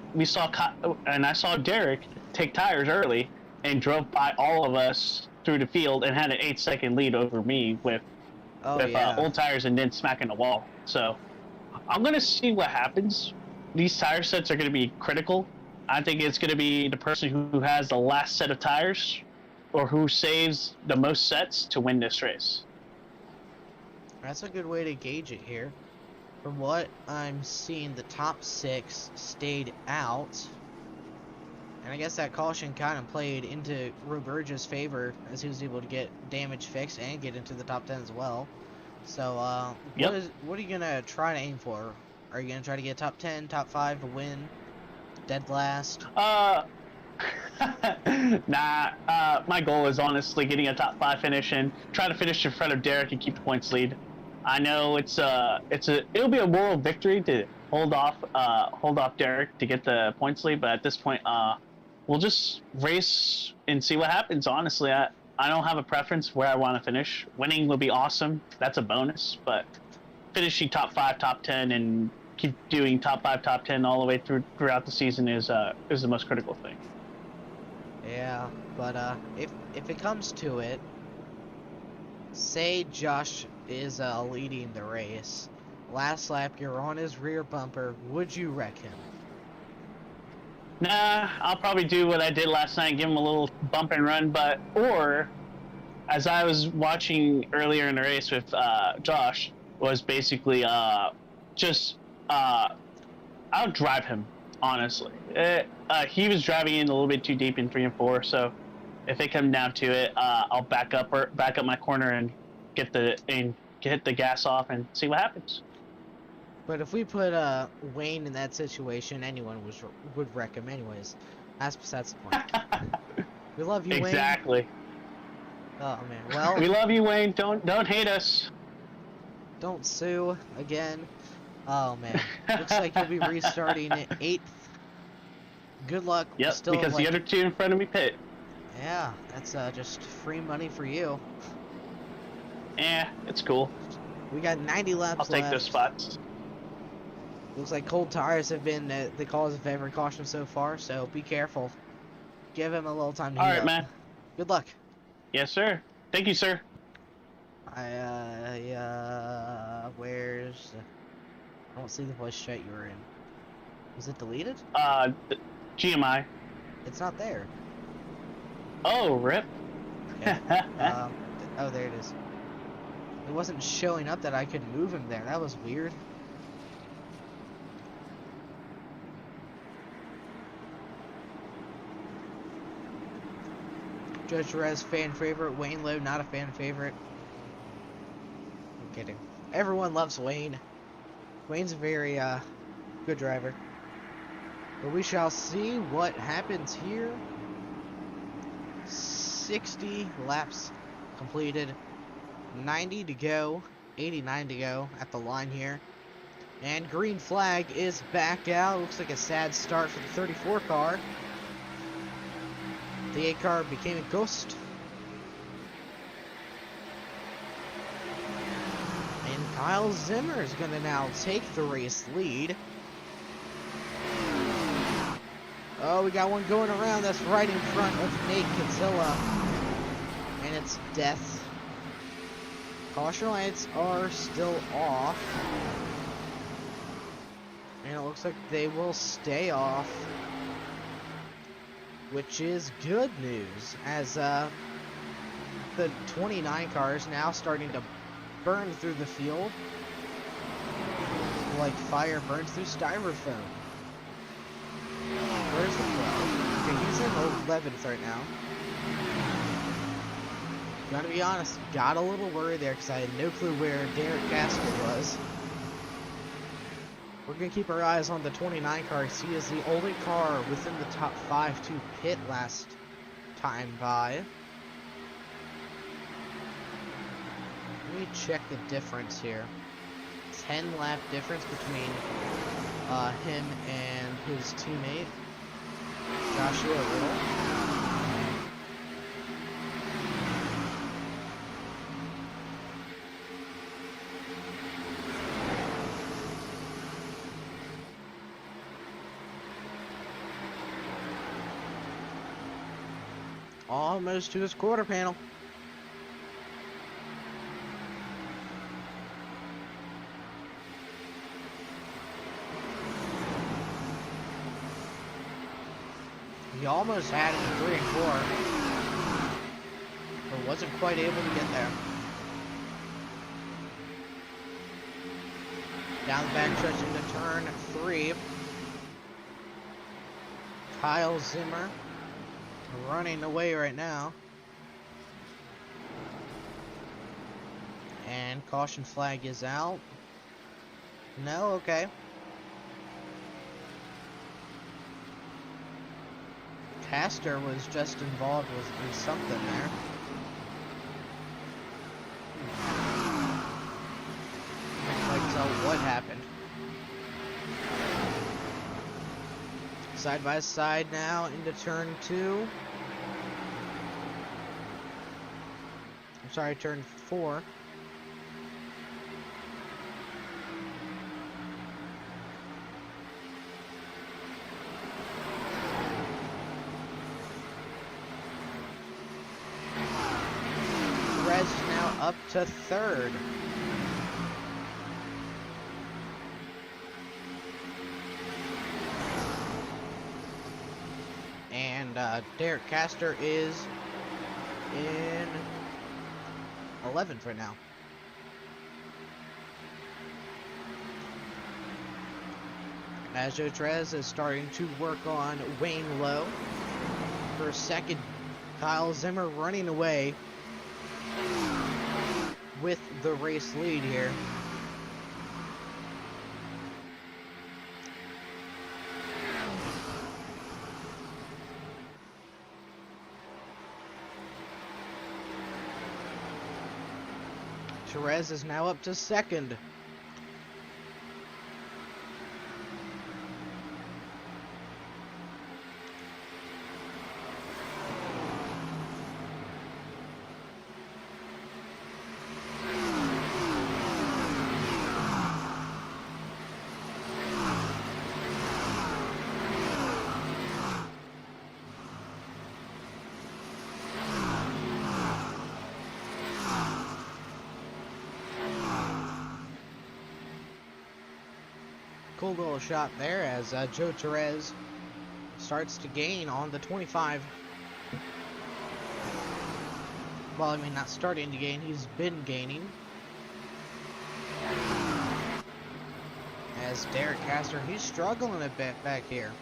And I saw Derek take tires early and drove by all of us through the field and had an 8-second lead over me with old tires, and then smacking the wall. So I'm gonna see what happens. These tire sets are gonna be critical. I think it's gonna be the person who has the last set of tires, or who saves the most sets, to win this race. That's a good way to gauge it here. From what I'm seeing, the top 6 stayed out. And I guess that caution kind of played into Roberge's favor, as he was able to get damage fixed and get into the top 10 as well. So, Yep. what are you going to try to aim for? Are you going to try to get top 10, top 5 to win? Dead last? Nah. My goal is honestly getting a top 5 finish and try to finish in front of Derek and keep the points lead. I know it'll be a moral victory to hold off Derek to get the points lead, but at this point, we'll just race and see what happens. Honestly, I don't have a preference where I want to finish. Winning will be awesome. That's a bonus, but finishing top 5, top 10, and keep doing top 5, top 10 all the way throughout the season is the most critical thing. Yeah, but if it comes to it, say Josh is leading the race. Last lap, you're on his rear bumper. Would you wreck him? Nah, I'll probably do what I did last night, give him a little bump and run, or as I was watching earlier in the race with Josh, was basically I'll drive him, honestly. He was driving in a little bit too deep in 3 and 4, so if it comes down to it, I'll back up my corner and hit the gas off and see what happens. But if we put Wayne in that situation, anyone would wreck him anyways. That's besides the point. We love you, Wayne. Exactly. Oh man. Well, we love you, Wayne. Don't hate us. Don't sue again. Oh man. Looks like you'll be restarting at 8th. Good luck. Yep, Still, because the other 2 in front of me pit. Yeah, that's just free money for you. It's cool. We got 90 laps I'll take left. those spots. Looks like cold tires have been the cause of every caution so far, so be careful. Give him a little time to heat Alright, up. man. Good luck. Yes, sir. Thank you, sir. Where's... I don't see the voice chat you were in. Was it deleted? GMI. It's not there. Oh, rip. Okay. Oh, there it is. It wasn't showing up that I could move him there. That was weird. Judge Perez, fan favorite. Wayne Lowe, not a fan favorite. I'm kidding. Everyone loves Wayne. Wayne's a very good driver. But we shall see what happens here. 60 laps completed, 90 to go, 89 to go at the line here. And green flag is back out. Looks like a sad start for the 34 car. The 8 car became a ghost. And Kyle Zimmer is going to now take the race lead. Oh, we got one going around. That's right in front of Nate Catilla. And it's death. Caution lights are still off. And it looks like they will stay off. Which is good news. As the 29 car is now starting to burn through the field. Like fire burns through styrofoam. Where's the pro? Okay, he's in 11th right now. Gotta be honest, got a little worried there because I had no clue where Derek Casper was. We're gonna keep our eyes on the 29 car. He is the only car within the top 5 to pit last time by. Let me check the difference here. 10 lap difference between him and his teammate, Joshua Little. Almost to his quarter panel. He almost had it in 3 and 4, but wasn't quite able to get there. Down the back stretch into turn 3. Kyle Zimmer running away right now. And caution flag is out. No, okay. Castor was just involved in something there. Can't quite tell what happened. Side by side now into turn 2. I'm sorry, turn 4. Up to 3rd. And Derek Castor is in 11th right now. As Joe Trez is starting to work on Wayne Lowe. For a second, Kyle Zimmer running away with the race lead here. Therese is now up to 2nd. Cool little shot there as Joe Therese starts to gain on the 25. Well, I mean, not starting to gain, he's been gaining. As Derek Castor, he's struggling a bit back here.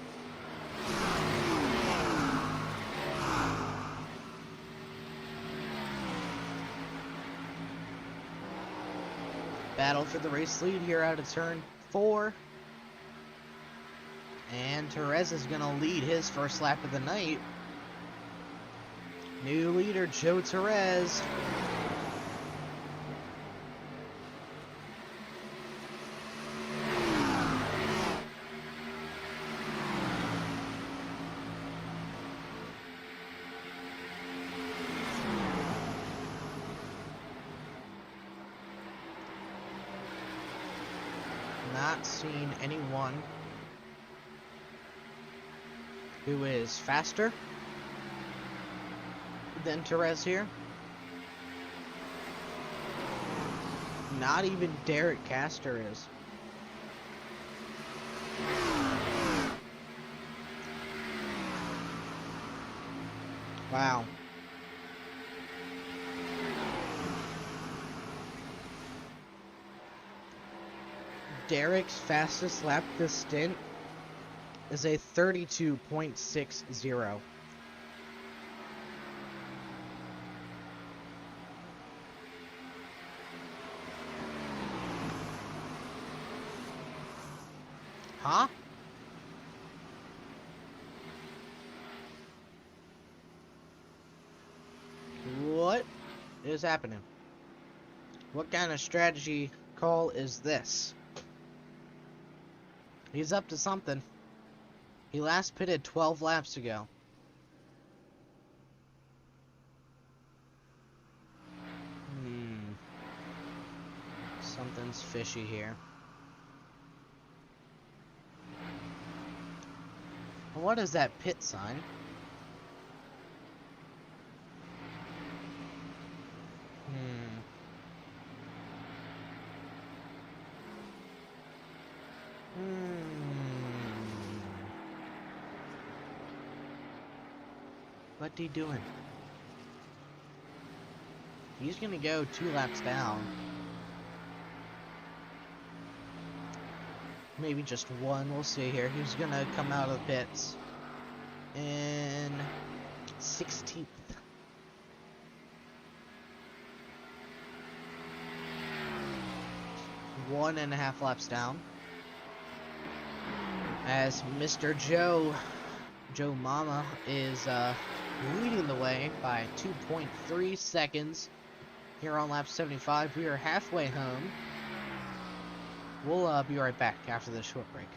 Battle for the race lead here out of turn 4. And Therese is going to lead his first lap of the night. New leader, Joe Torres. Not seen anyone who is faster than Torres here. Not even Derek Castor is. Wow. Derek's fastest lap this stint is a 32.60. Huh? What is happening? What kind of strategy call is this? He's up to something. He last pitted 12 laps ago. Something's fishy here. What is that pit sign? What he doing? He's gonna go 2 laps down. Maybe just 1, we'll see here. He's gonna come out of the pits in 16th. One and a half laps down. As Mr. Joe Mama is leading the way by 2.3 seconds here on lap 75. We are halfway home. We'll be right back after this short break.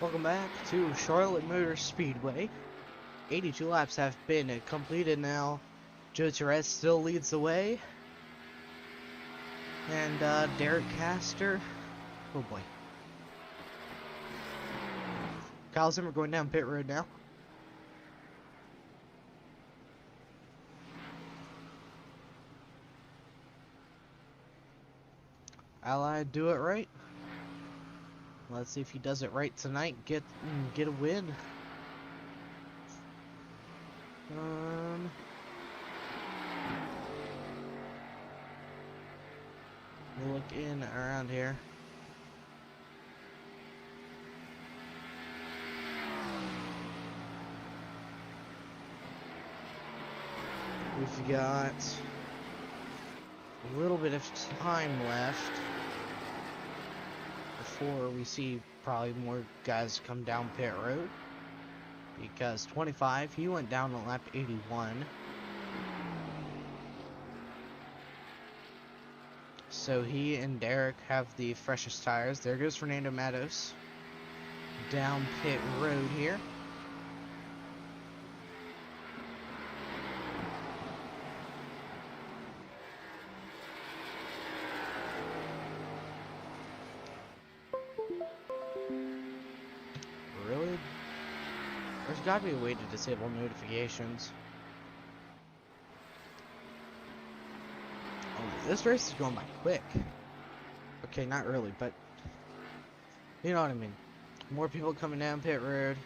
Welcome back to Charlotte Motor Speedway. 82 laps have been completed now. Joe Torres still leads the way. And Derek Castor, oh boy. Kyle Zimmer going down pit road now. Ally do it right. Let's see if he does it right tonight. Get a win. We'll look in around here. We've got a little bit of time left before we see probably more guys come down pit road, because 25, he went down on lap 81. So he and Derek have the freshest tires. There goes Fernando Matos down pit road here. Really? There's got to be a way to disable notifications. Oh, this race is going by quick. Okay, not really, but you know what I mean. More people coming down pit road.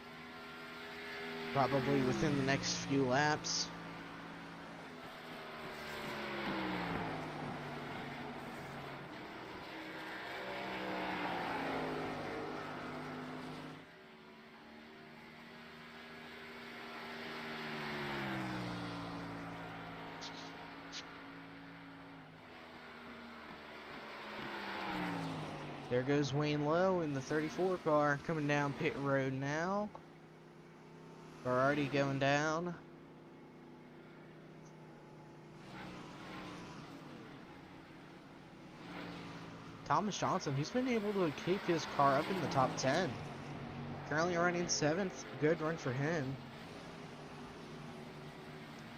Probably within the next few laps. There goes Wayne Lowe in the 34 car coming down pit road now. We're already going down. Thomas Johnson, he's been able to keep his car up in the top 10. Currently running 7th. Good run for him.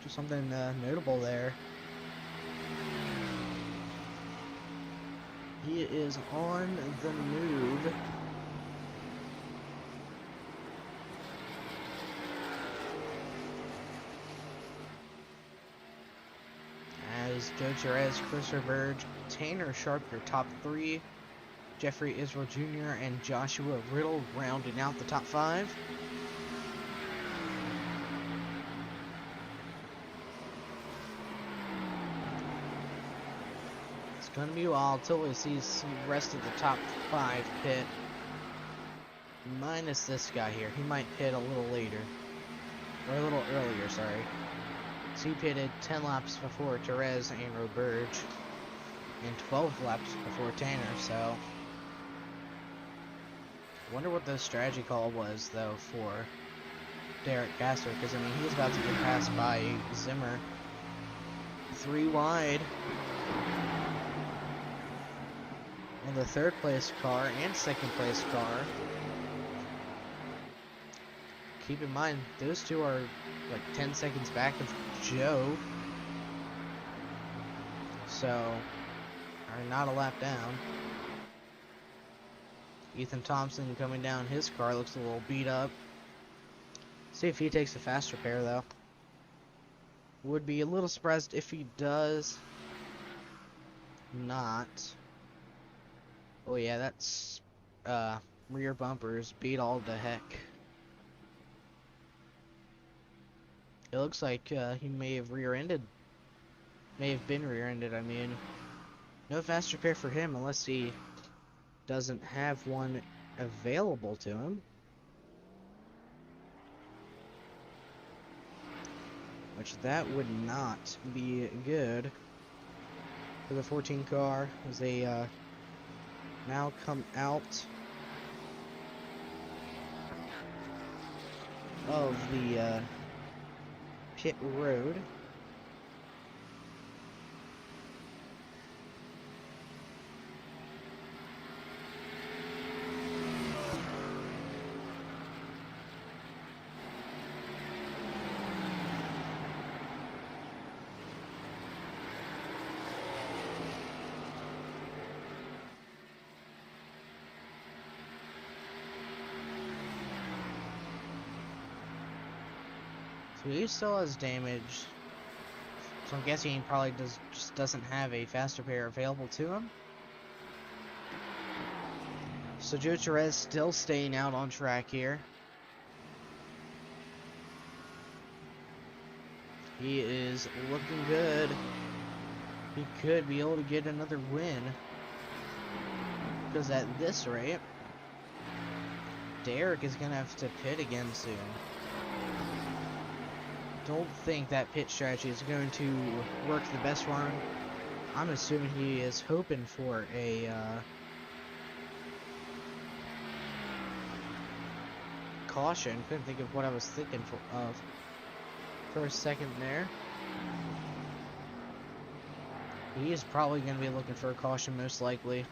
Just something notable there. He is on the move. As Joe Jerez, Christopher Burge, Tanner Sharp, your top 3. Jeffrey Israel Jr. and Joshua Riddle rounding out the top 5. It's gonna be a while until we see some rest of the top 5 pit. Minus this guy here. He might pit a little later. Or a little earlier, sorry. So he pitted 10 laps before Therese and Roberge. And 12 laps before Tanner, so... I wonder what the strategy call was, though, for Derek Castor, because, I mean, he's about to get passed by Zimmer. 3 wide. On the 3rd place car and 2nd place car. Keep in mind, those two are like 10 seconds back of Joe. So, are not a lap down. Ethan Thompson coming down his car looks a little beat up. See if he takes a fast repair though. Would be a little surprised if he does not. Oh yeah, that's rear bumpers beat all to heck. It looks like he may have rear-ended. May have been rear-ended, I mean. No fast repair for him unless he doesn't have one available to him. Which that would not be good for the 14 car as they now come out of the pit road. He still has damage. So I'm guessing he probably just doesn't have a faster pair available to him. So Joe Torres still staying out on track here. He is looking good. He could be able to get another win. Because at this rate, Erikk is going to have to pit again soon. Don't think that pit strategy is going to work the best for him. I'm assuming he is hoping for a caution. Couldn't think of what I was thinking of for a second there. He is probably going to be looking for a caution, most likely.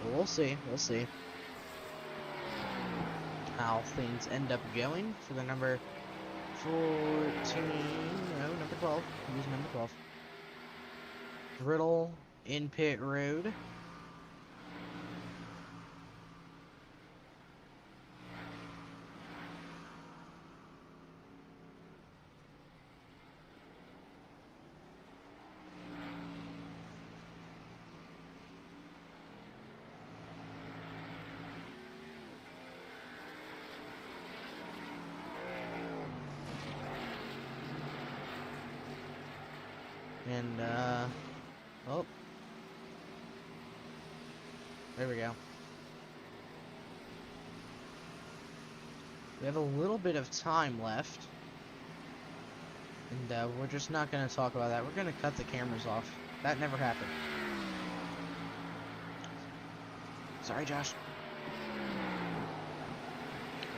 But we'll see. We'll see how things end up going for the number 14. No, number 12. Use number 12. Riddle in pit road. And, oh. There we go. We have a little bit of time left. And, we're just not going to talk about that. We're going to cut the cameras off. That never happened. Sorry, Josh.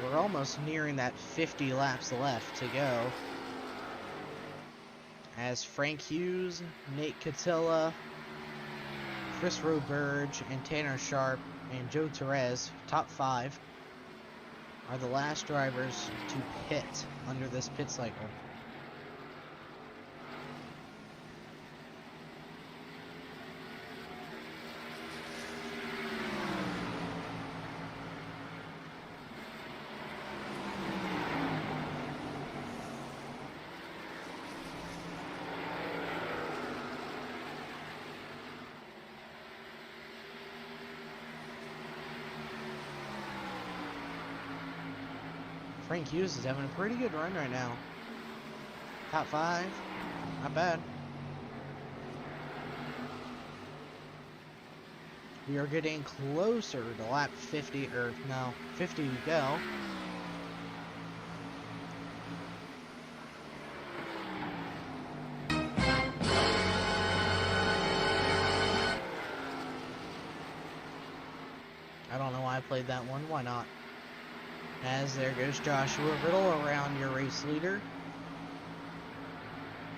We're almost nearing that 50 laps left to go. As Frank Hughes, Nate Catilla, Chris Roburge, and Tanner Sharp, and Joe Torres, top 5, are the last drivers to pit under this pit cycle. Frank Hughes is having a pretty good run right now. Top 5, not bad. We are getting closer to lap 50, or no, 50 to go. I don't know why I played that one, why not? As there goes Joshua Riddle around your race leader.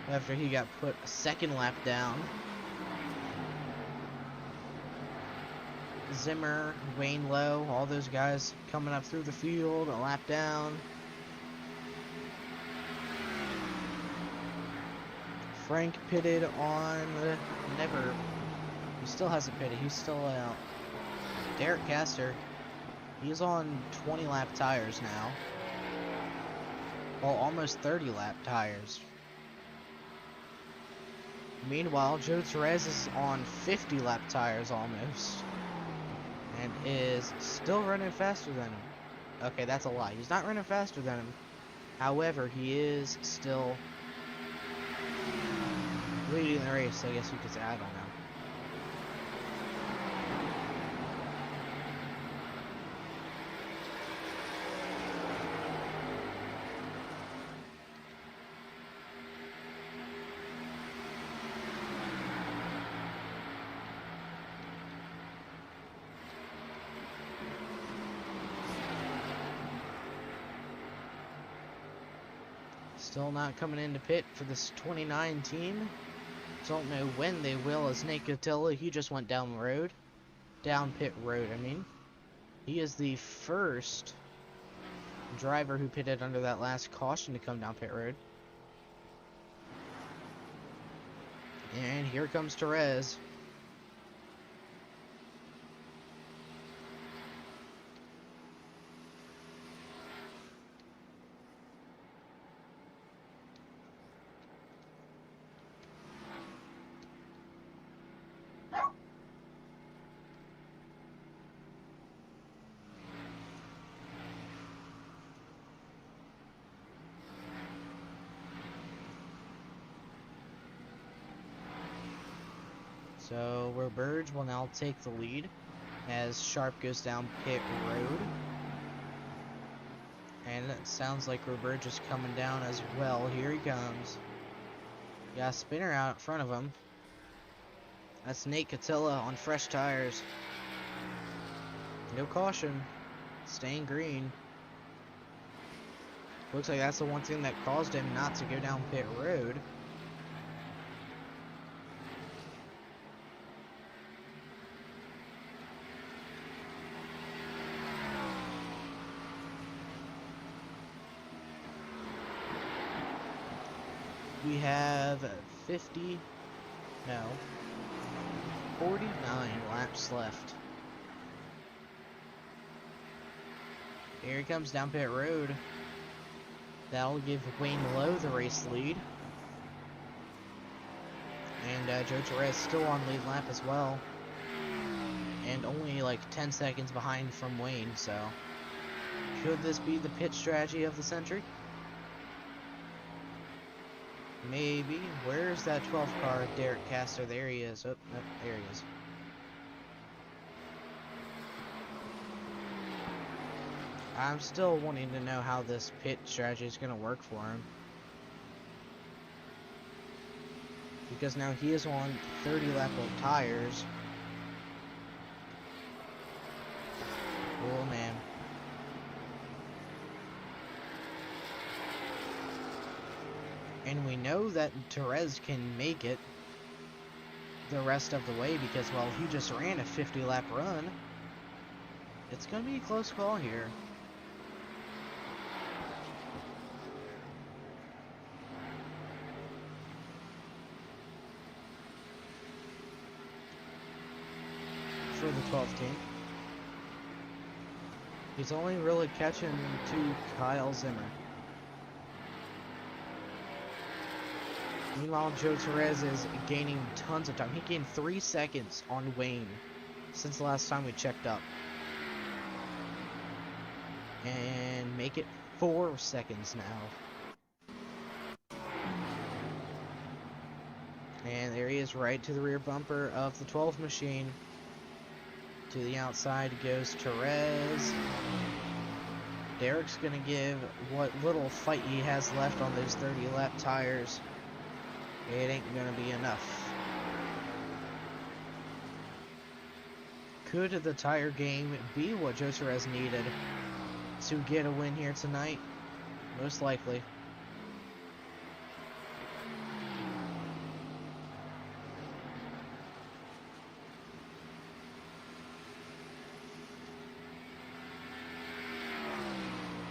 After he got put a second lap down. Zimmer, Wayne Lowe, all those guys coming up through the field, a lap down. Frank pitted on never. He still hasn't pitted, he's still out. Derek Castor. He's on 20 lap tires now. Well, almost 30 lap tires. Meanwhile, Joe Torres is on 50 lap tires almost. And is still running faster than him. Okay, that's a lie. He's not running faster than him. However, he is still leading the race, I guess you could say. I don't know. Still not coming into pit for this 29 team. Don't know when they will, as Nate Catilla, he just went down the road. Down pit road, I mean. He is the first driver who pitted under that last caution to come down pit road. And here comes Torres. So Roberge will now take the lead as Sharp goes down pit road. And it sounds like Roberge is coming down as well. Here he comes. Got a spinner out in front of him. That's Nate Catilla on fresh tires. No caution. Staying green. Looks like that's the one thing that caused him not to go down pit road. We have 49 laps left. Here he comes down pit road. That'll give Wayne Lowe the race lead. And Joe Torres still on lead lap as well. And only like 10 seconds behind from Wayne, so could this be the pit strategy of the century? Maybe. Where's that 12 car, Derek Castor? There he is. Oh, there he is. I'm still wanting to know how this pit strategy is going to work for him. Because now he is on 30 lap old tires. Oh man. And we know that Torres can make it the rest of the way because, well, he just ran a 50 lap run. It's going to be a close call here. For the 12th team. He's only really catching to Kyle Zimmer. Meanwhile, Joe Torres is gaining tons of time. He gained 3 seconds on Wayne since the last time we checked up. And make it 4 seconds now. And there he is, right to the rear bumper of the 12 machine. To the outside goes Torres. Derek's gonna give what little fight he has left on those 30 lap tires. It ain't gonna be enough. Could the tire game be what Joe Torres needed to get a win here tonight? Most likely.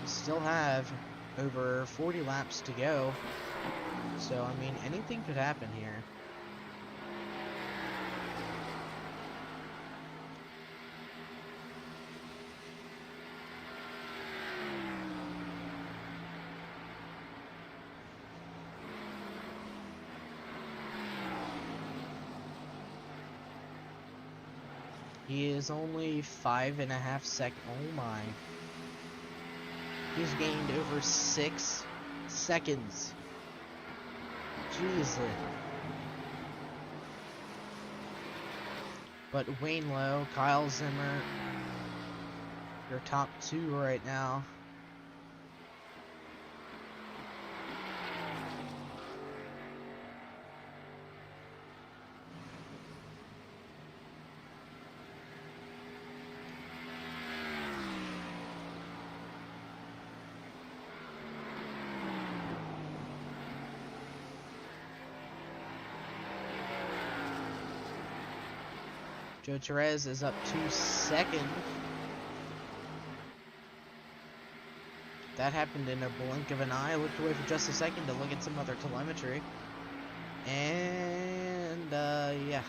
We still have over 40 laps to go. So, I mean, anything could happen here. He is only 5.5 seconds. Oh my. He's gained over 6 seconds. Jeez. But Wayne Lowe, Kyle Zimmer, your top 2 right now. Joe Torres is up to second. That happened in a blink of an eye. I looked away for just a second to look at some other telemetry. And, yeah.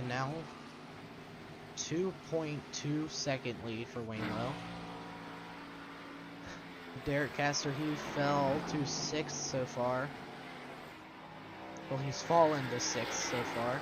and now 2.2 second lead for Wainwell. Derek Castor, he fell to 6th so far. Well, he's fallen to 6th so far.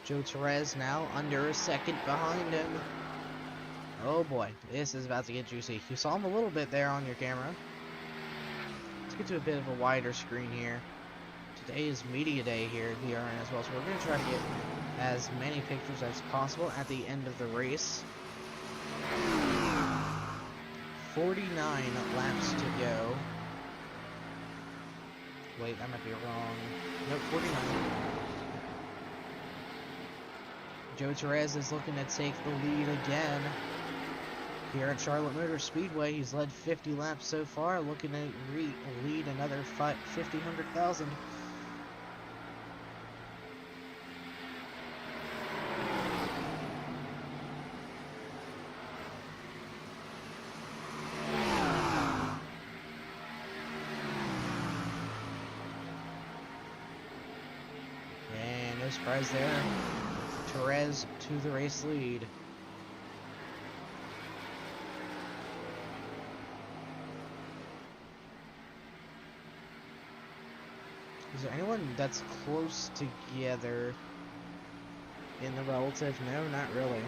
Joe Torres now under a second behind him. Oh boy, this is about to get juicy. You saw him a little bit there on your camera. Let's get to a bit of a wider screen here. Today is media day here at VRN as well, so we're going to try to get as many pictures as possible at the end of the race. 49 laps to go. Wait, that might be wrong. Nope, 49. Joe Torres is looking to take the lead again. Here at Charlotte Motor Speedway, he's led 50 laps so far, looking to lead another 100,000. And no surprise there. Torres to the race lead. Is there anyone that's close together in the relative? No, not really.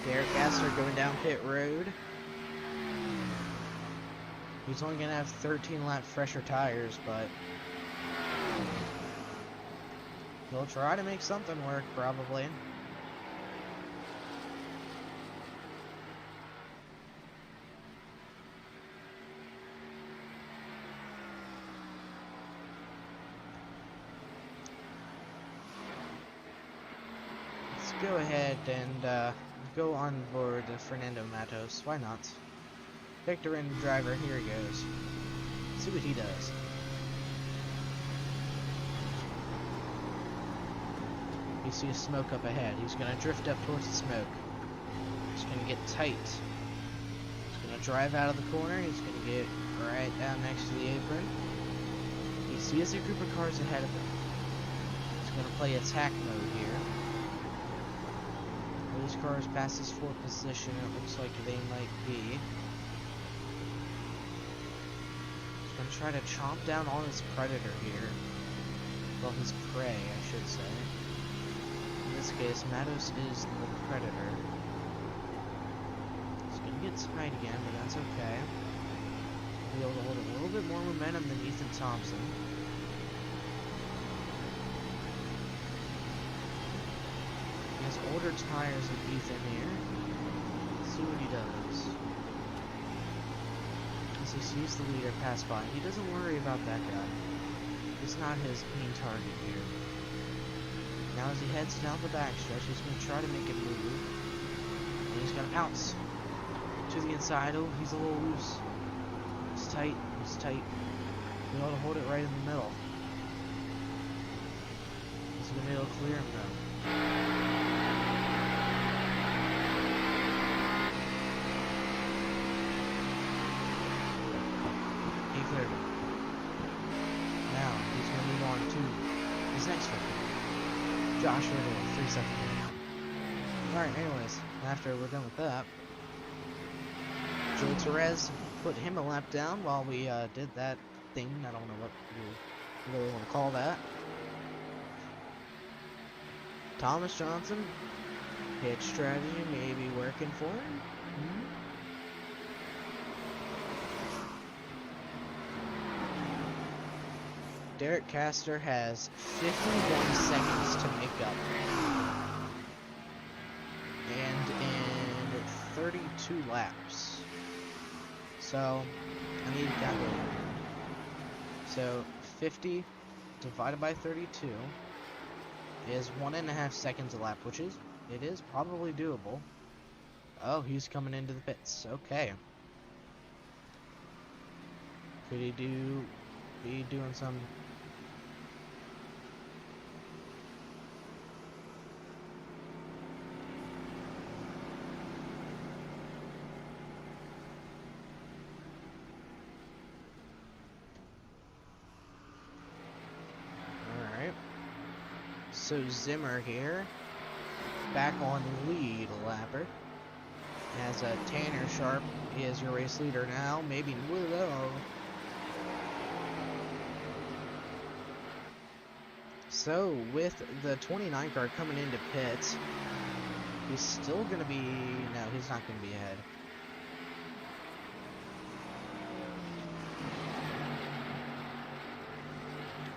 Derek Castor going down pit road. He's only going to have 13 lap fresher tires, but he'll try to make something work, probably. Let's go ahead and go on board Fernando Matos. Why not? Victor and driver, here he goes. Let's see what he does. You see smoke up ahead. He's going to drift up towards the smoke. He's going to get tight. He's going to drive out of the corner. He's going to get right down next to the apron. He sees a group of cars ahead of him. He's going to play attack mode here. Those cars past his 4th position, it looks like they might be. Gonna try to chomp down on his predator here. Well, his prey, I should say. In this case, Matos is the predator. He's gonna get tight again, but that's okay. He'll be able to hold a little bit more momentum than Ethan Thompson. He has older tires than Ethan here. Let's see what he does. He sees the leader pass by. He doesn't worry about that guy. It's not his main target here. Now as he heads down the backstretch, he's going to try to make it move. And he's going to pounce to the inside. Oh, he's a little loose. He's tight. He's tight. He's able to hold it right in the middle. He's going to be able to clear him though. Cleared it. Now he's going to move on to his next victim, Josh Randall, 3 seconds. Alright, anyways, after we're done with that, Joe Torres put him a lap down while we did that thing. I don't know what you really want to call that. Thomas Johnson, hit strategy maybe working for him. Derek Castor has 51 seconds to make up. And in 32 laps. So, I need to calculate. So, 50 divided by 32 is 1.5 seconds a lap, which is, it is probably doable. Oh, he's coming into the pits. Okay. Could he be doing some... Alright. So Zimmer here, back on lead lapper. As Tanner Sharp is your race leader now. Maybe Willow. So, with the 29 car coming into pits, he's still going to be... No, he's not going to be ahead.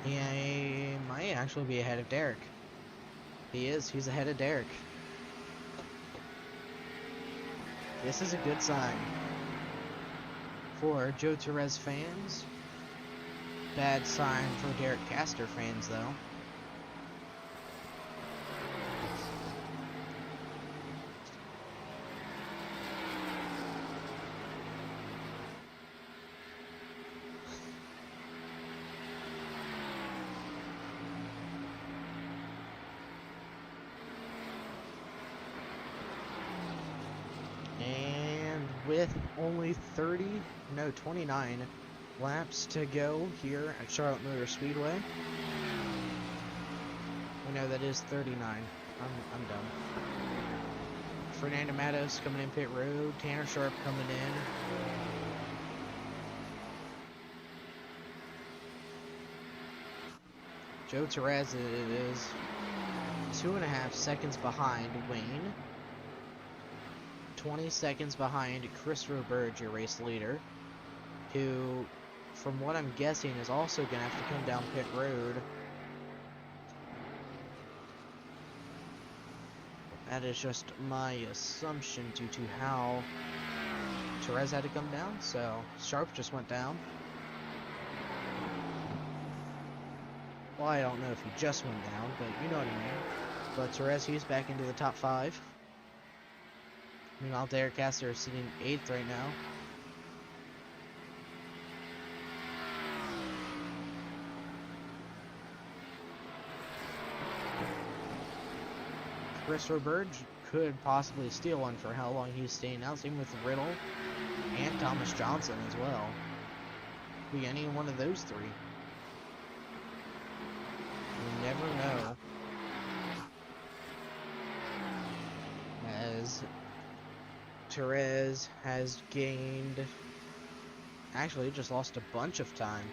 He might actually be ahead of Derek. He is. He's ahead of Derek. This is a good sign for Joe Torres fans. Bad sign for Derek Caster fans, though. With only 29 laps to go here at Charlotte Motor Speedway. We know that is 39. I'm done. Fernando Matos coming in pit road. Tanner Sharp coming in. Joe Torres is 2.5 seconds behind Wayne. 20 seconds behind Chris Roberge, your race leader, who, from what I'm guessing, is also going to have to come down pit road. That is just my assumption due to how Torres had to come down, so Sharp just went down. Well, I don't know if he just went down, but you know what I mean. But Torres, he's back into the top 5. Meanwhile, Derek Caster is sitting 8th right now. Chris Roberge could possibly steal one for how long he's staying out. Same with Riddle and Thomas Johnson as well. Be any one of those three. You never know. As Torres has gained... Actually, he just lost a bunch of time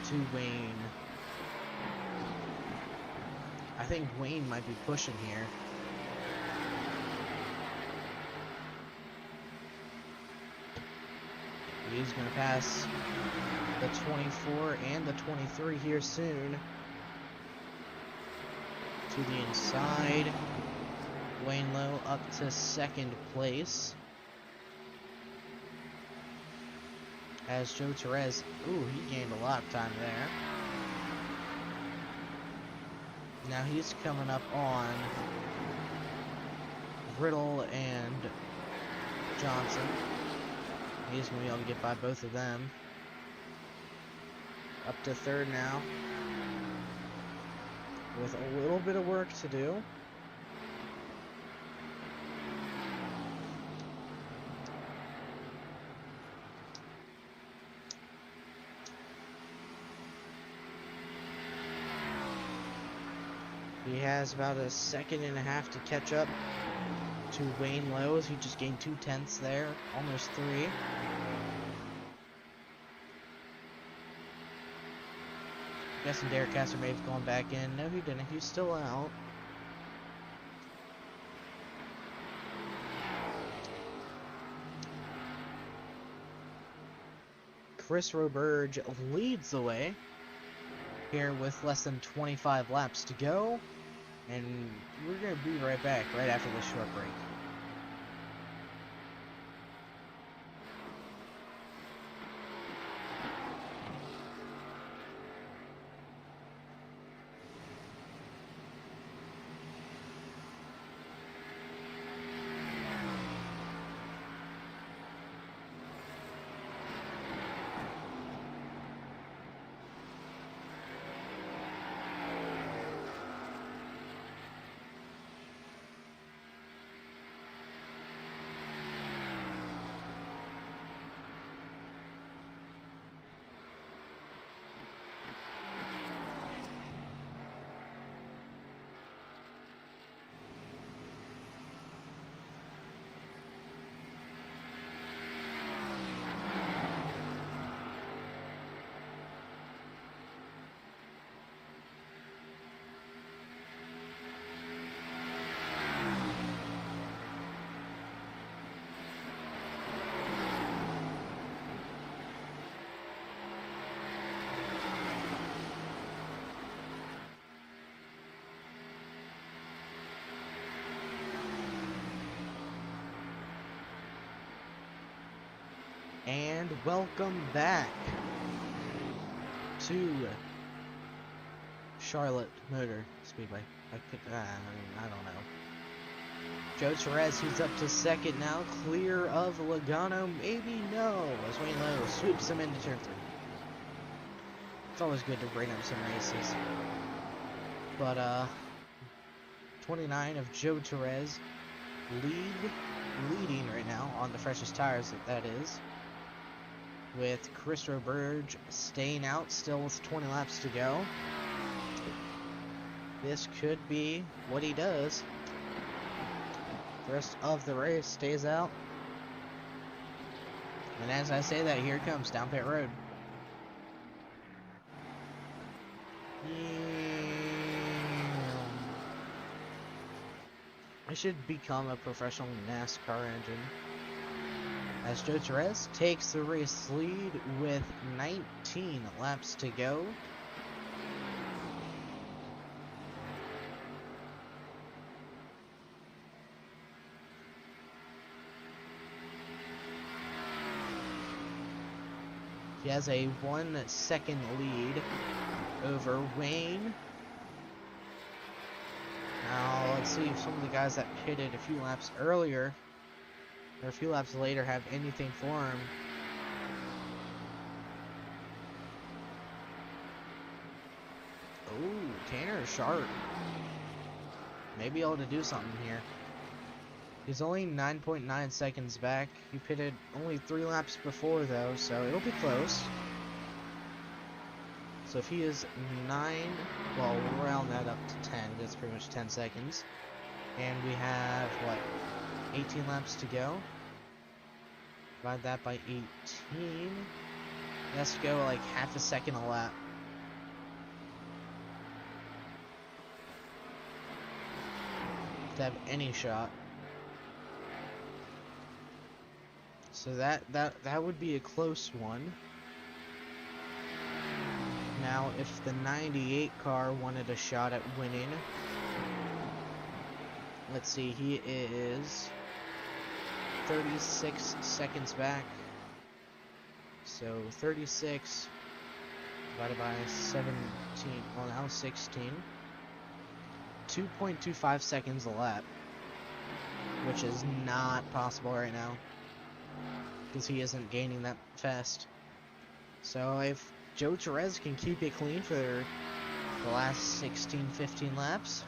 to Wayne. I think Wayne might be pushing here. He's going to pass the 24 and the 23 here soon. To the inside. Wayne Lowe up to 2nd place. As Joe Torres, ooh, he gained a lot of time there. Now he's coming up on Riddle and Johnson. He's going to be able to get by both of them. Up to 3rd now. With a little bit of work to do. He has about a 1.5 seconds to catch up to Wayne Lowe, as he just gained 0.2 there, almost 3. Guessing Derek Caster may have gone back in. No, he didn't. He's still out. Chris Roberge leads the way here with less than 25 laps to go. And we're going to be right back right after this short break. And welcome back to Charlotte Motor Speedway. I don't know. Joe Torres, who's up to second now, clear of Logano, maybe no, as Wayne Lowe swoops him into turn 3. It's always good to bring up some races. But 29 of Joe Torres leading right now on the freshest tires, that is, with Chris Roberge staying out still with 20 laps to go. This could be what he does. The rest of the race stays out. And as I say that, here it comes down pit road. I should become a professional NASCAR engine. As Joe Torres takes the race lead with 19 laps to go. He has a 1 second lead over Wayne. Now, let's see if some of the guys that pitted a few laps earlier, or a few laps later, have anything for him. Oh, Tanner Sharp may be able to do something here. He's only 9.9 seconds back. He pitted only 3 laps before, though, so it'll be close. So if he is 9, well, we'll round that up to 10. That's pretty much 10 seconds. And we have, what, 18 laps to go? Divide that by 18. He has to go like half a second a lap. To have any shot. So that would be a close one. Now, if the 98 car wanted a shot at winning, let's see, he is 36 seconds back. So 36 divided by 17, well now 16. 2.25 seconds a lap, which is not possible right now, because he isn't gaining that fast. So if Joe Torres can keep it clean for the last 16-15 laps,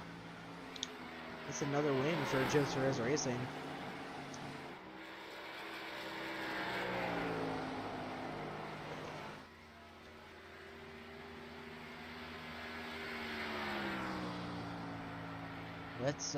that's another win for Joe Torres Racing. Let's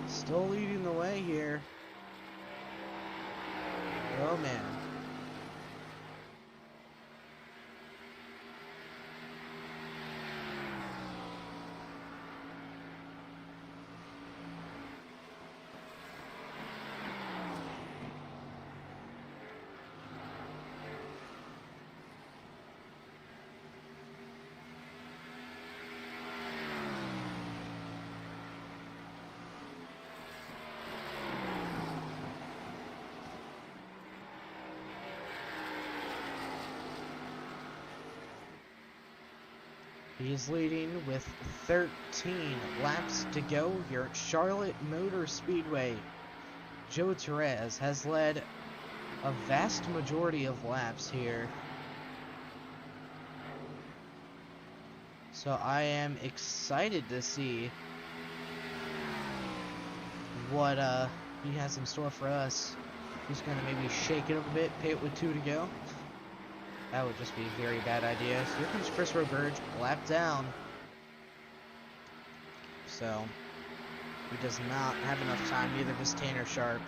still leading the way here. Oh man. He's leading with 13 laps to go here at Charlotte Motor Speedway. Joe Torres has led a vast majority of laps here. So I am excited to see what he has in store for us. He's going to maybe shake it up a bit, pit with 2 to go. That would just be a very bad idea. So here comes Chris Roberge, lap down. So, he does not have enough time, neither does Tanner Sharp.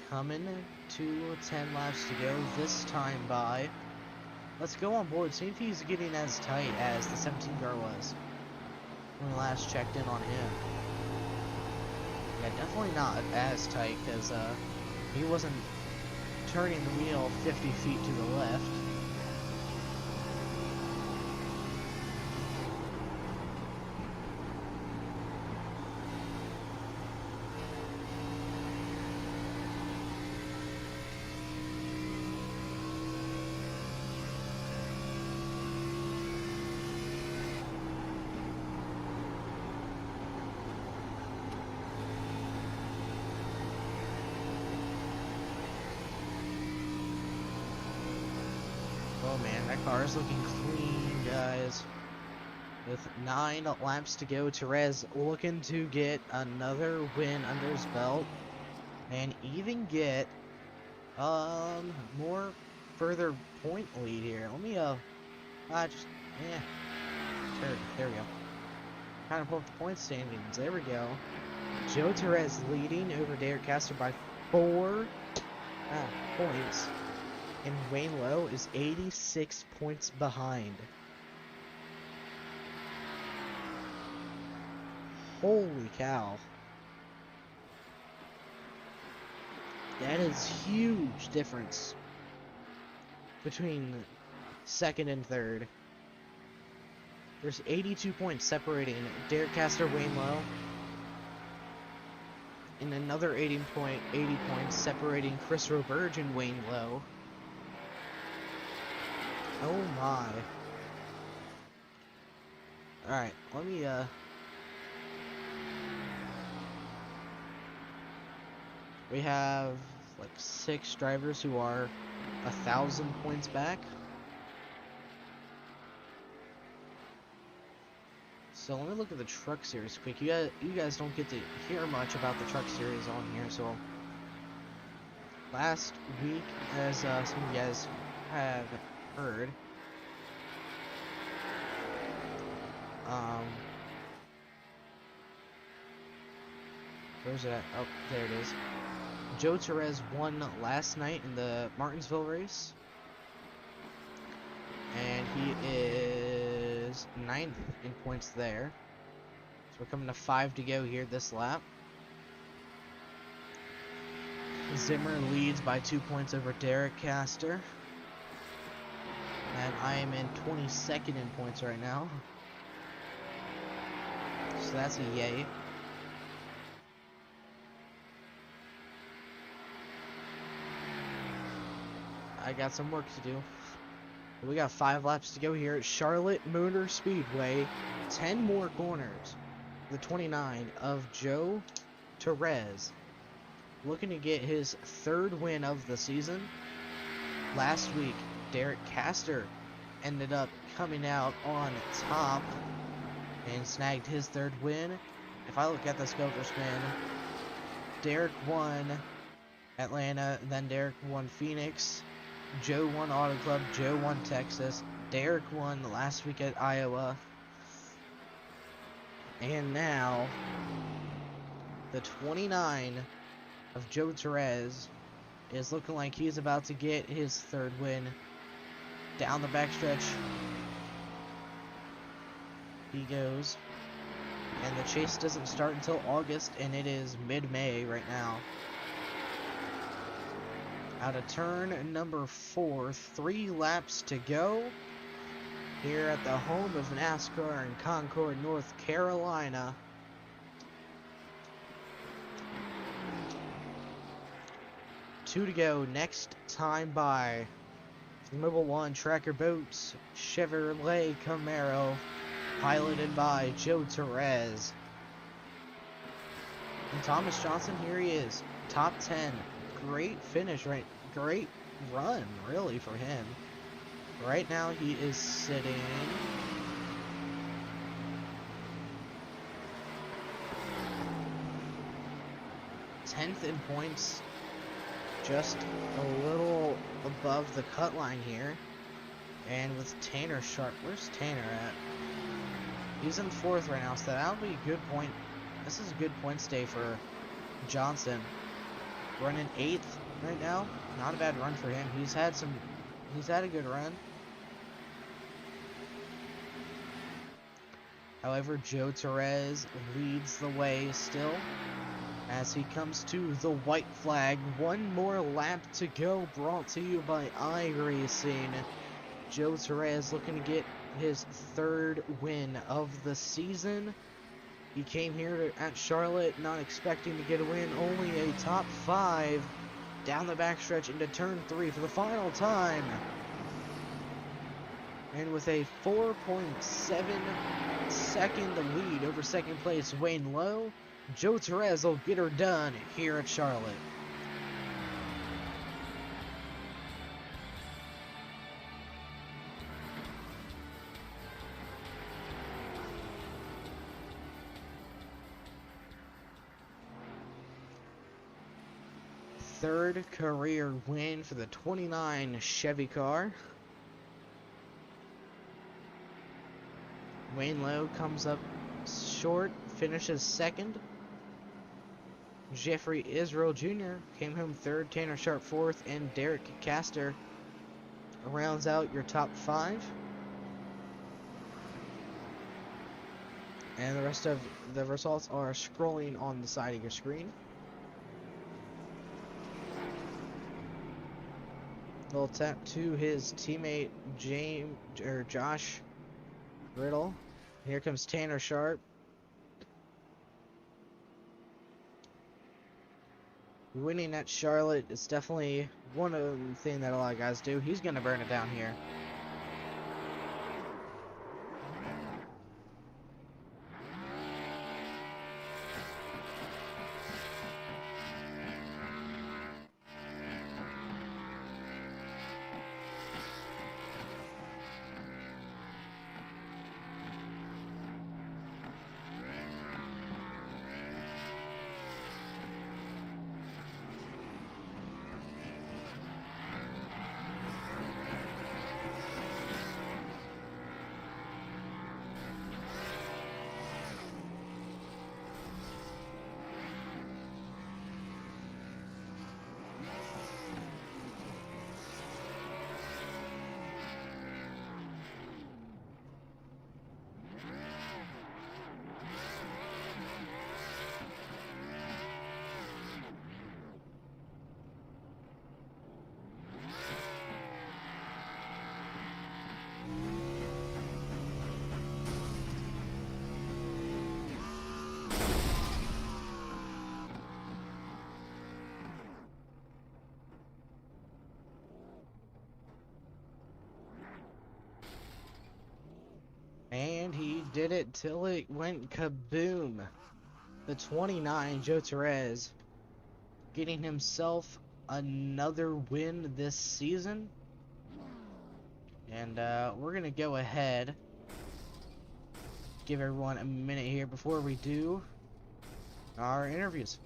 coming to 10 laps to go this time by. Let's go on board, see if he's getting as tight as the 17 car was when we last checked in on him. Yeah, definitely not as tight, because he wasn't turning the wheel 50 feet to the left. Oh man, that car is looking clean, guys. With 9 laps to go, Therese looking to get another win under his belt and even get more further point lead here. Let me there we go. Kind of pull up the point standings. There we go. Joe Therese leading over Derek Castor by 4 points. And Wayne Lowe is 86 points behind. Holy cow. That is huge difference between second and third. There's 82 points separating Derek Castor, Wayne Lowe. And another 80 points separating Chris Roberge and Wayne Lowe. Oh my. Alright, let me we have like 6 drivers who are 1,000 points back. So let me look at the truck series quick. You guys don't get to hear much about the truck series on here. So last week, as some of you guys have heard, where's it at? Oh, there it is. Joe Therese won last night in the Martinsville race, and he is 9th in points there. So we're coming to 5 to go here this lap. Zimmer leads by 2 points over Derek Castor. And I am in 22nd in points right now. So that's a yay. I got some work to do. We got 5 laps to go here at Charlotte Motor Speedway. 10 more corners. The 29 of Joe Therese, looking to get his 3rd win of the season. Last week, Derek Castor ended up coming out on top and snagged his 3rd win. If I look at the Scoper spin, Derek won Atlanta, then Derek won Phoenix, Joe won Auto Club, Joe won Texas, Derek won last week at Iowa, and now the 29 of Joe Therese is looking like he's about to get his 3rd win. Down the backstretch he goes, and the chase doesn't start until August, and it is mid-May right now. Out of turn number 4, 3 laps to go here at the home of NASCAR in Concord, North Carolina. Two to go. Next time by Mobile One Tracker Boats Chevrolet Camaro, piloted by Joe Therese. And Thomas Johnson, here he is, top 10. Great finish, right? Great run, really, for him. Right now, he is sitting 10th in points, just a little above the cut line here. And with Tanner Sharp, where's Tanner at? He's in 4th right now, so that'll be a good point. This is a good points day for Johnson. running 8th right now. Not a bad run for him. He's had a good run. However, Joe Torres leads the way still as he comes to the white flag. One more lap to go, brought to you by iRacing. Joe Torres looking to get his 3rd win of the season. He came here at Charlotte not expecting to get a win, only a top 5 down the backstretch into turn 3 for the final time. And with a 4.7 second lead over second place Wayne Lowe, Joe Torres will get her done here at Charlotte. Third career win for the 29 Chevy car. Wayne Lowe comes up short, finishes 2nd. Jeffrey Israel Jr. came home 3rd, Tanner Sharp 4th, and Derek Castor rounds out your top 5. And the rest of the results are scrolling on the side of your screen. Little tap to his teammate Josh Riddle. Here comes Tanner Sharp. Winning at Charlotte is definitely one of the things that a lot of guys do. He's going to burn it down here. And he did it till it went kaboom. The 29, Joe Torres, getting himself another win this season. And we're going to go ahead, give everyone a minute here before we do our interviews.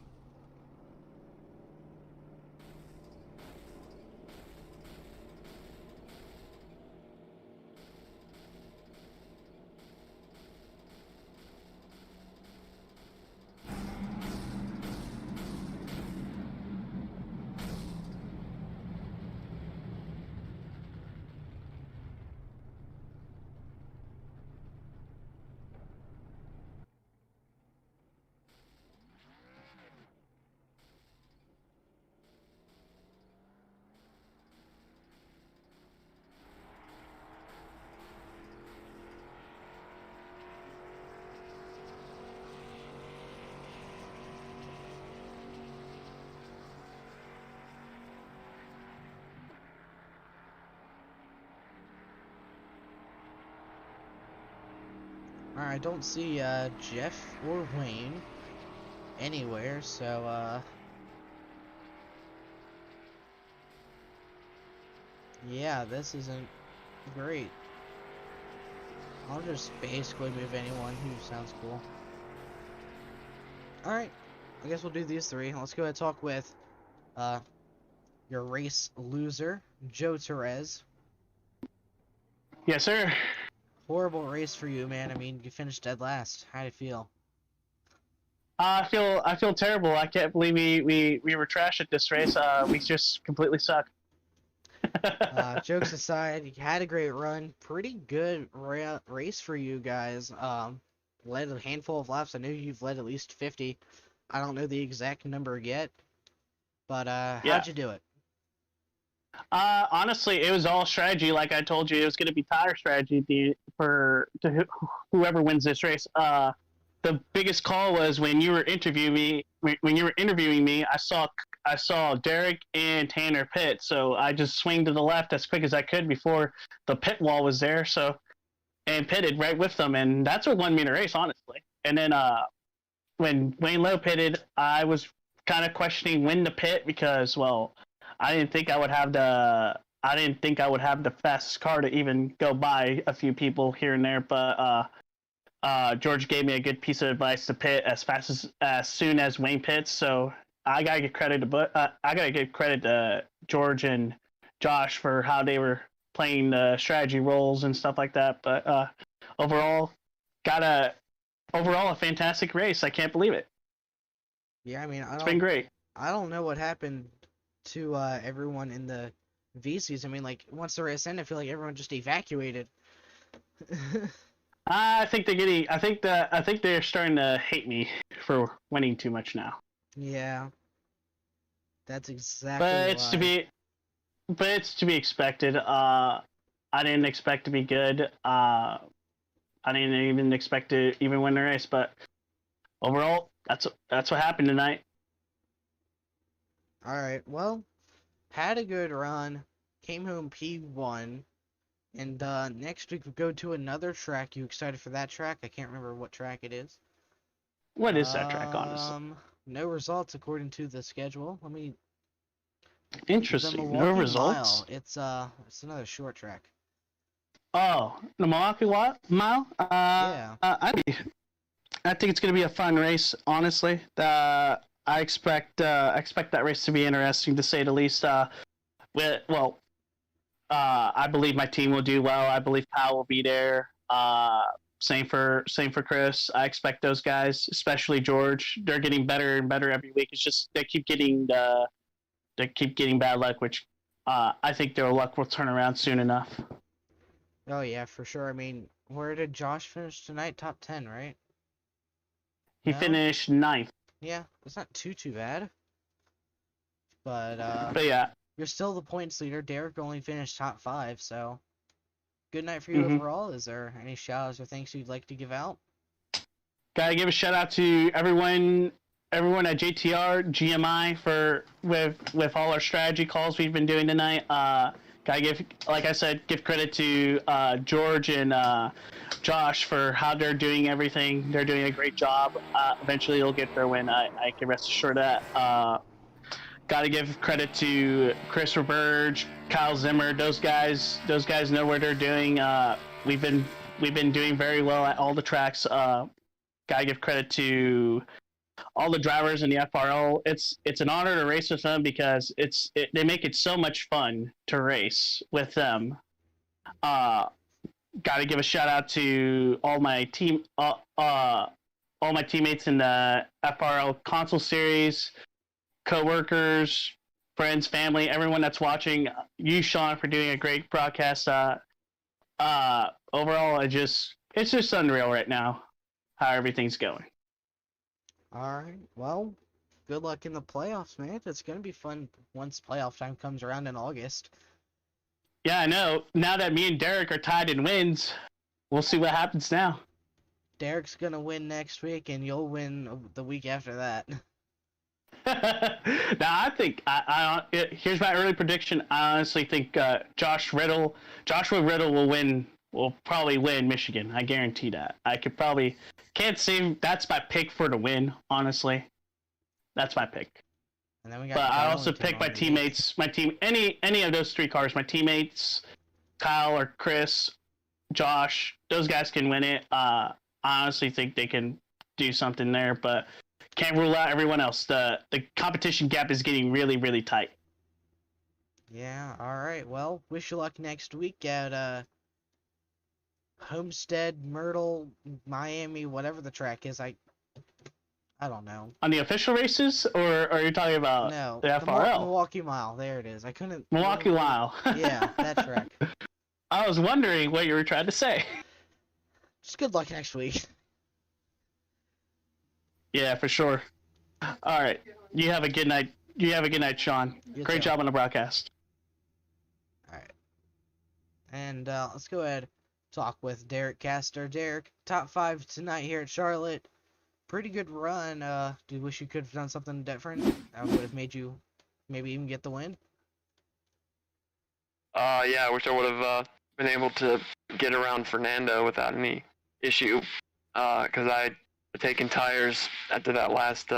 I don't see Jeff or Wayne anywhere, so yeah, this isn't great. I'll just basically move anyone who sounds cool. Alright, I guess we'll do these 3. Let's go ahead and talk with your race loser, Joe Torres. Yes, sir. Horrible race for you, man. I mean, you finished dead last. How'd it feel? I feel terrible. I can't believe we were trash at this race. We just completely suck. Jokes aside, you had a great run. Pretty good race for you guys. Led a handful of laps. I know you've led at least 50. I don't know the exact number yet, but Yeah. how'd you do it? Honestly, it was all strategy. Like I told you, it was going to be tire strategy whoever wins this race. The biggest call was when you were interviewing me. When you were interviewing me, I saw Derek and Tanner pit, so I just swing to the left as quick as I could before the pit wall was there. So and pitted right with them, and that's what won me the race, honestly. And then when Wayne Lowe pitted, I was kind of questioning when to pit because, well, I didn't think I would have the fastest car to even go by a few people here and there, but George gave me a good piece of advice to pit as soon as Wayne pits. So I gotta give credit to George and Josh for how they were playing the strategy roles and stuff like that. But overall, a fantastic race. I can't believe it. Yeah, I mean, It's been great. I don't know what happened to everyone in the VCs. I mean, like once the race ended, I feel like everyone just evacuated. I think they're starting to hate me for winning too much now. Yeah, that's exactly. But why. it's to be expected. I didn't expect to be good. I didn't even expect to even win the race. But overall, that's what happened tonight. All right. Well, had a good run. Came home P1. And next week we go to another track. You excited for that track? I can't remember what track it is. What is that track, honestly? No results according to the schedule. Let me. Interesting. The No Milwaukee results. Mile. It's another short track. Oh, the Milwaukee Mile. Yeah. I think it's going to be a fun race. Honestly, I expect that race to be interesting, to say the least. I believe my team will do well. I believe Kyle will be there. Same for Chris. I expect those guys, especially George. They're getting better and better every week. It's just they keep getting bad luck, which I think their luck will turn around soon enough. Oh yeah, for sure. I mean, where did Josh finish tonight? Top 10, right? He finished 9th. Yeah, it's not too bad. But yeah. You're still the points leader. Derek only finished top 5, so good night for you overall. Is there any shout-outs or thanks you'd like to give out? Gotta give a shout-out to everyone at JTR, GMI with all our strategy calls we've been doing tonight. Gotta give credit to George and Josh for how they're doing everything. They're doing a great job. Eventually they'll get their win. I can rest assured of that. Got to give credit to Chris Roberge, Kyle Zimmer. Those guys know what they're doing. We've been doing very well at all the tracks. Got to give credit to all the drivers in the FRL. It's an honor to race with them because they make it so much fun to race with them. Got to give a shout out to all my teammates in the FRL console series. Co-workers, friends, family, everyone that's watching. You, Sean, for doing a great broadcast. Overall, it's just unreal right now how everything's going. All right. Well, good luck in the playoffs, man. It's gonna be fun once playoff time comes around in August. Yeah, I know. Now that me and Derek are tied in wins, we'll see what happens now. Derek's gonna win next week, and you'll win the week after that. Now I think here's my early prediction. I honestly think Joshua Riddle will probably win Michigan. I guarantee that. Can't say that's my pick for the win. Honestly, that's my pick. And then we got. But I also pick my teammates. My team, any of those 3 cars. My teammates, Kyle or Chris, Josh. Those guys can win it. I honestly think they can do something there, but. Can't rule out everyone else. The competition gap is getting really, really tight. Yeah, alright. Well, wish you luck next week at Homestead, Myrtle, Miami, whatever the track is. I I don't know. On the official races, or are you talking about No, the FRL? Milwaukee Mile. There it is. I couldn't. Milwaukee Mile. Yeah, that track. I was wondering what you were trying to say. Just good luck next week. Yeah, for sure. All right. You have a good night. You have a good night, Sean. You Great too. job on the broadcast. All right. And let's go ahead talk with Derek Caster. Derek, top 5 tonight here at Charlotte. Pretty good run. Do you wish you could have done something different that would have made you maybe even get the win? Yeah, I wish I would have been able to get around Fernando without any issue. Because I had taken tires after that last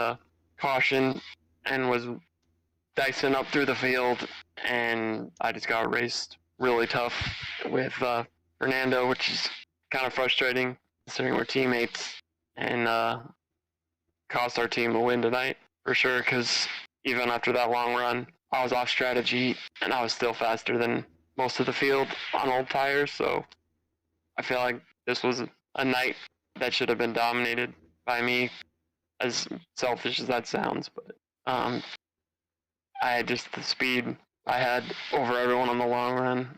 caution and was dicing up through the field, and I just got raced really tough with Fernando, which is kind of frustrating considering we're teammates, and cost our team a win tonight for sure, because even after that long run, I was off strategy and I was still faster than most of the field on old tires, so I feel like this was a night that should have been dominated by me, as selfish as that sounds, but I had just the speed I had over everyone on the long run.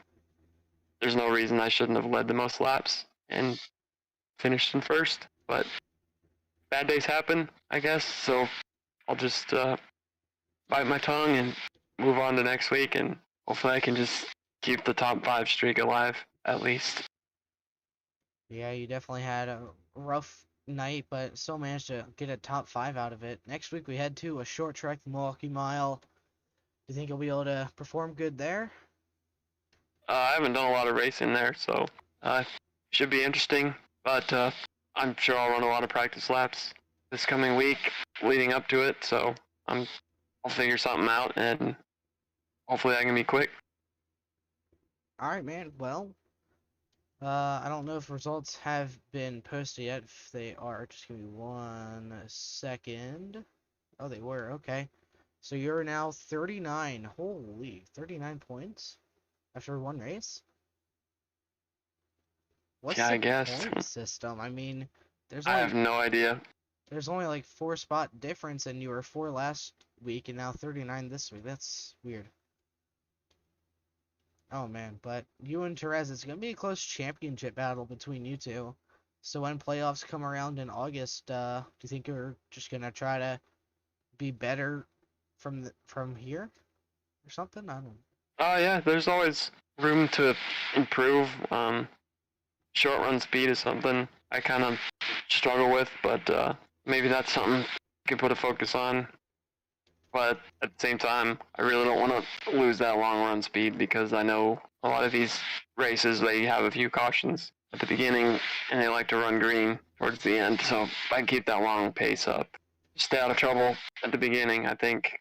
There's no reason I shouldn't have led the most laps and finished in first, but bad days happen, I guess, so I'll just bite my tongue and move on to next week, and hopefully I can just keep the top 5 streak alive, at least. Yeah, you definitely had a rough night, but still managed to get a top 5 out of it. Next week we head to a short track, the Milwaukee Mile. Do you think you'll be able to perform good there? I haven't done a lot of racing there, so should be interesting, but I'm sure I'll run a lot of practice laps this coming week leading up to it, so I'll figure something out, and hopefully I can be quick. All right, man. Well, I don't know if results have been posted yet. If they are, just give me 1 second. Oh, they were. Okay. So you're now 39. Holy, 39 points after one race? What's Yeah, I the guess. point system? I mean, there's I only have no idea. there's only like 4 spot difference, and you were 4 last week, and now 39 this week. That's weird. Oh man, but you and Therese, it's gonna be a close championship battle between you two. So when playoffs come around in August, do you think you're just gonna try to be better from here or something? I don't. Yeah, there's always room to improve. Short run speed is something I kind of struggle with, but maybe that's something I could put a focus on. But at the same time, I really don't want to lose that long run speed, because I know a lot of these races, they have a few cautions at the beginning and they like to run green towards the end. So if I can keep that long pace up, stay out of trouble at the beginning, I think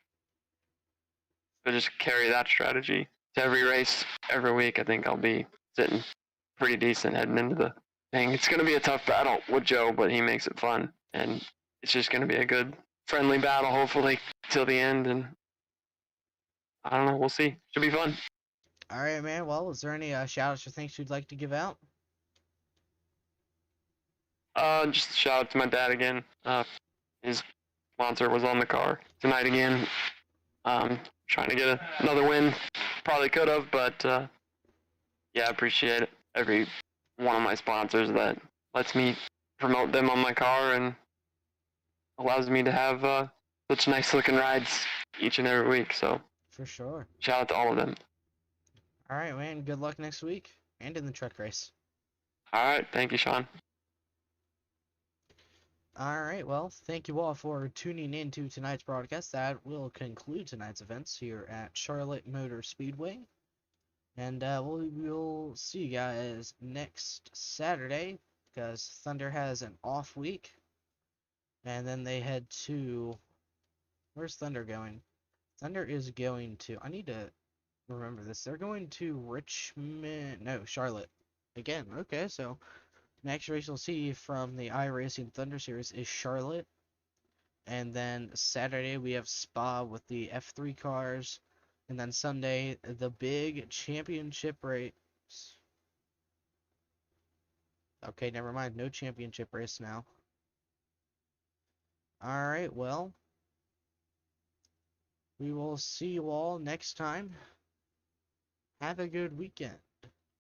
I'll just carry that strategy to every race, every week. I think I'll be sitting pretty decent heading into the thing. It's going to be a tough battle with Joe, but he makes it fun, and it's just going to be a good, friendly battle, hopefully, till the end, and I don't know, we'll see. Should be fun. All right, man. Well, is there any shout-outs or things you'd like to give out? Just a shout out to my dad again. His sponsor was on the car tonight again. Trying to get another win. Probably could have, but yeah, I appreciate it. Every one of my sponsors that lets me promote them on my car and allows me to have such nice looking rides each and every week. So For sure. shout out to all of them. All right, man. Good luck next week and in the truck race. All right, thank you, Sean. All right, well, thank you all for tuning in to tonight's broadcast. That will conclude tonight's events here at Charlotte Motor Speedway. And we'll see you guys next Saturday, because Thunder has an off week. And then they head to... Where's Thunder going? Thunder is going to... I need to remember this. They're going to Richmond... No, Charlotte. Again, okay, so... Next race you'll see from the iRacing Thunder Series is Charlotte. And then Saturday we have Spa with the F3 cars. And then Sunday, the big championship race. Okay, never mind. No championship race now. Alright, well, we will see you all next time. Have a good weekend.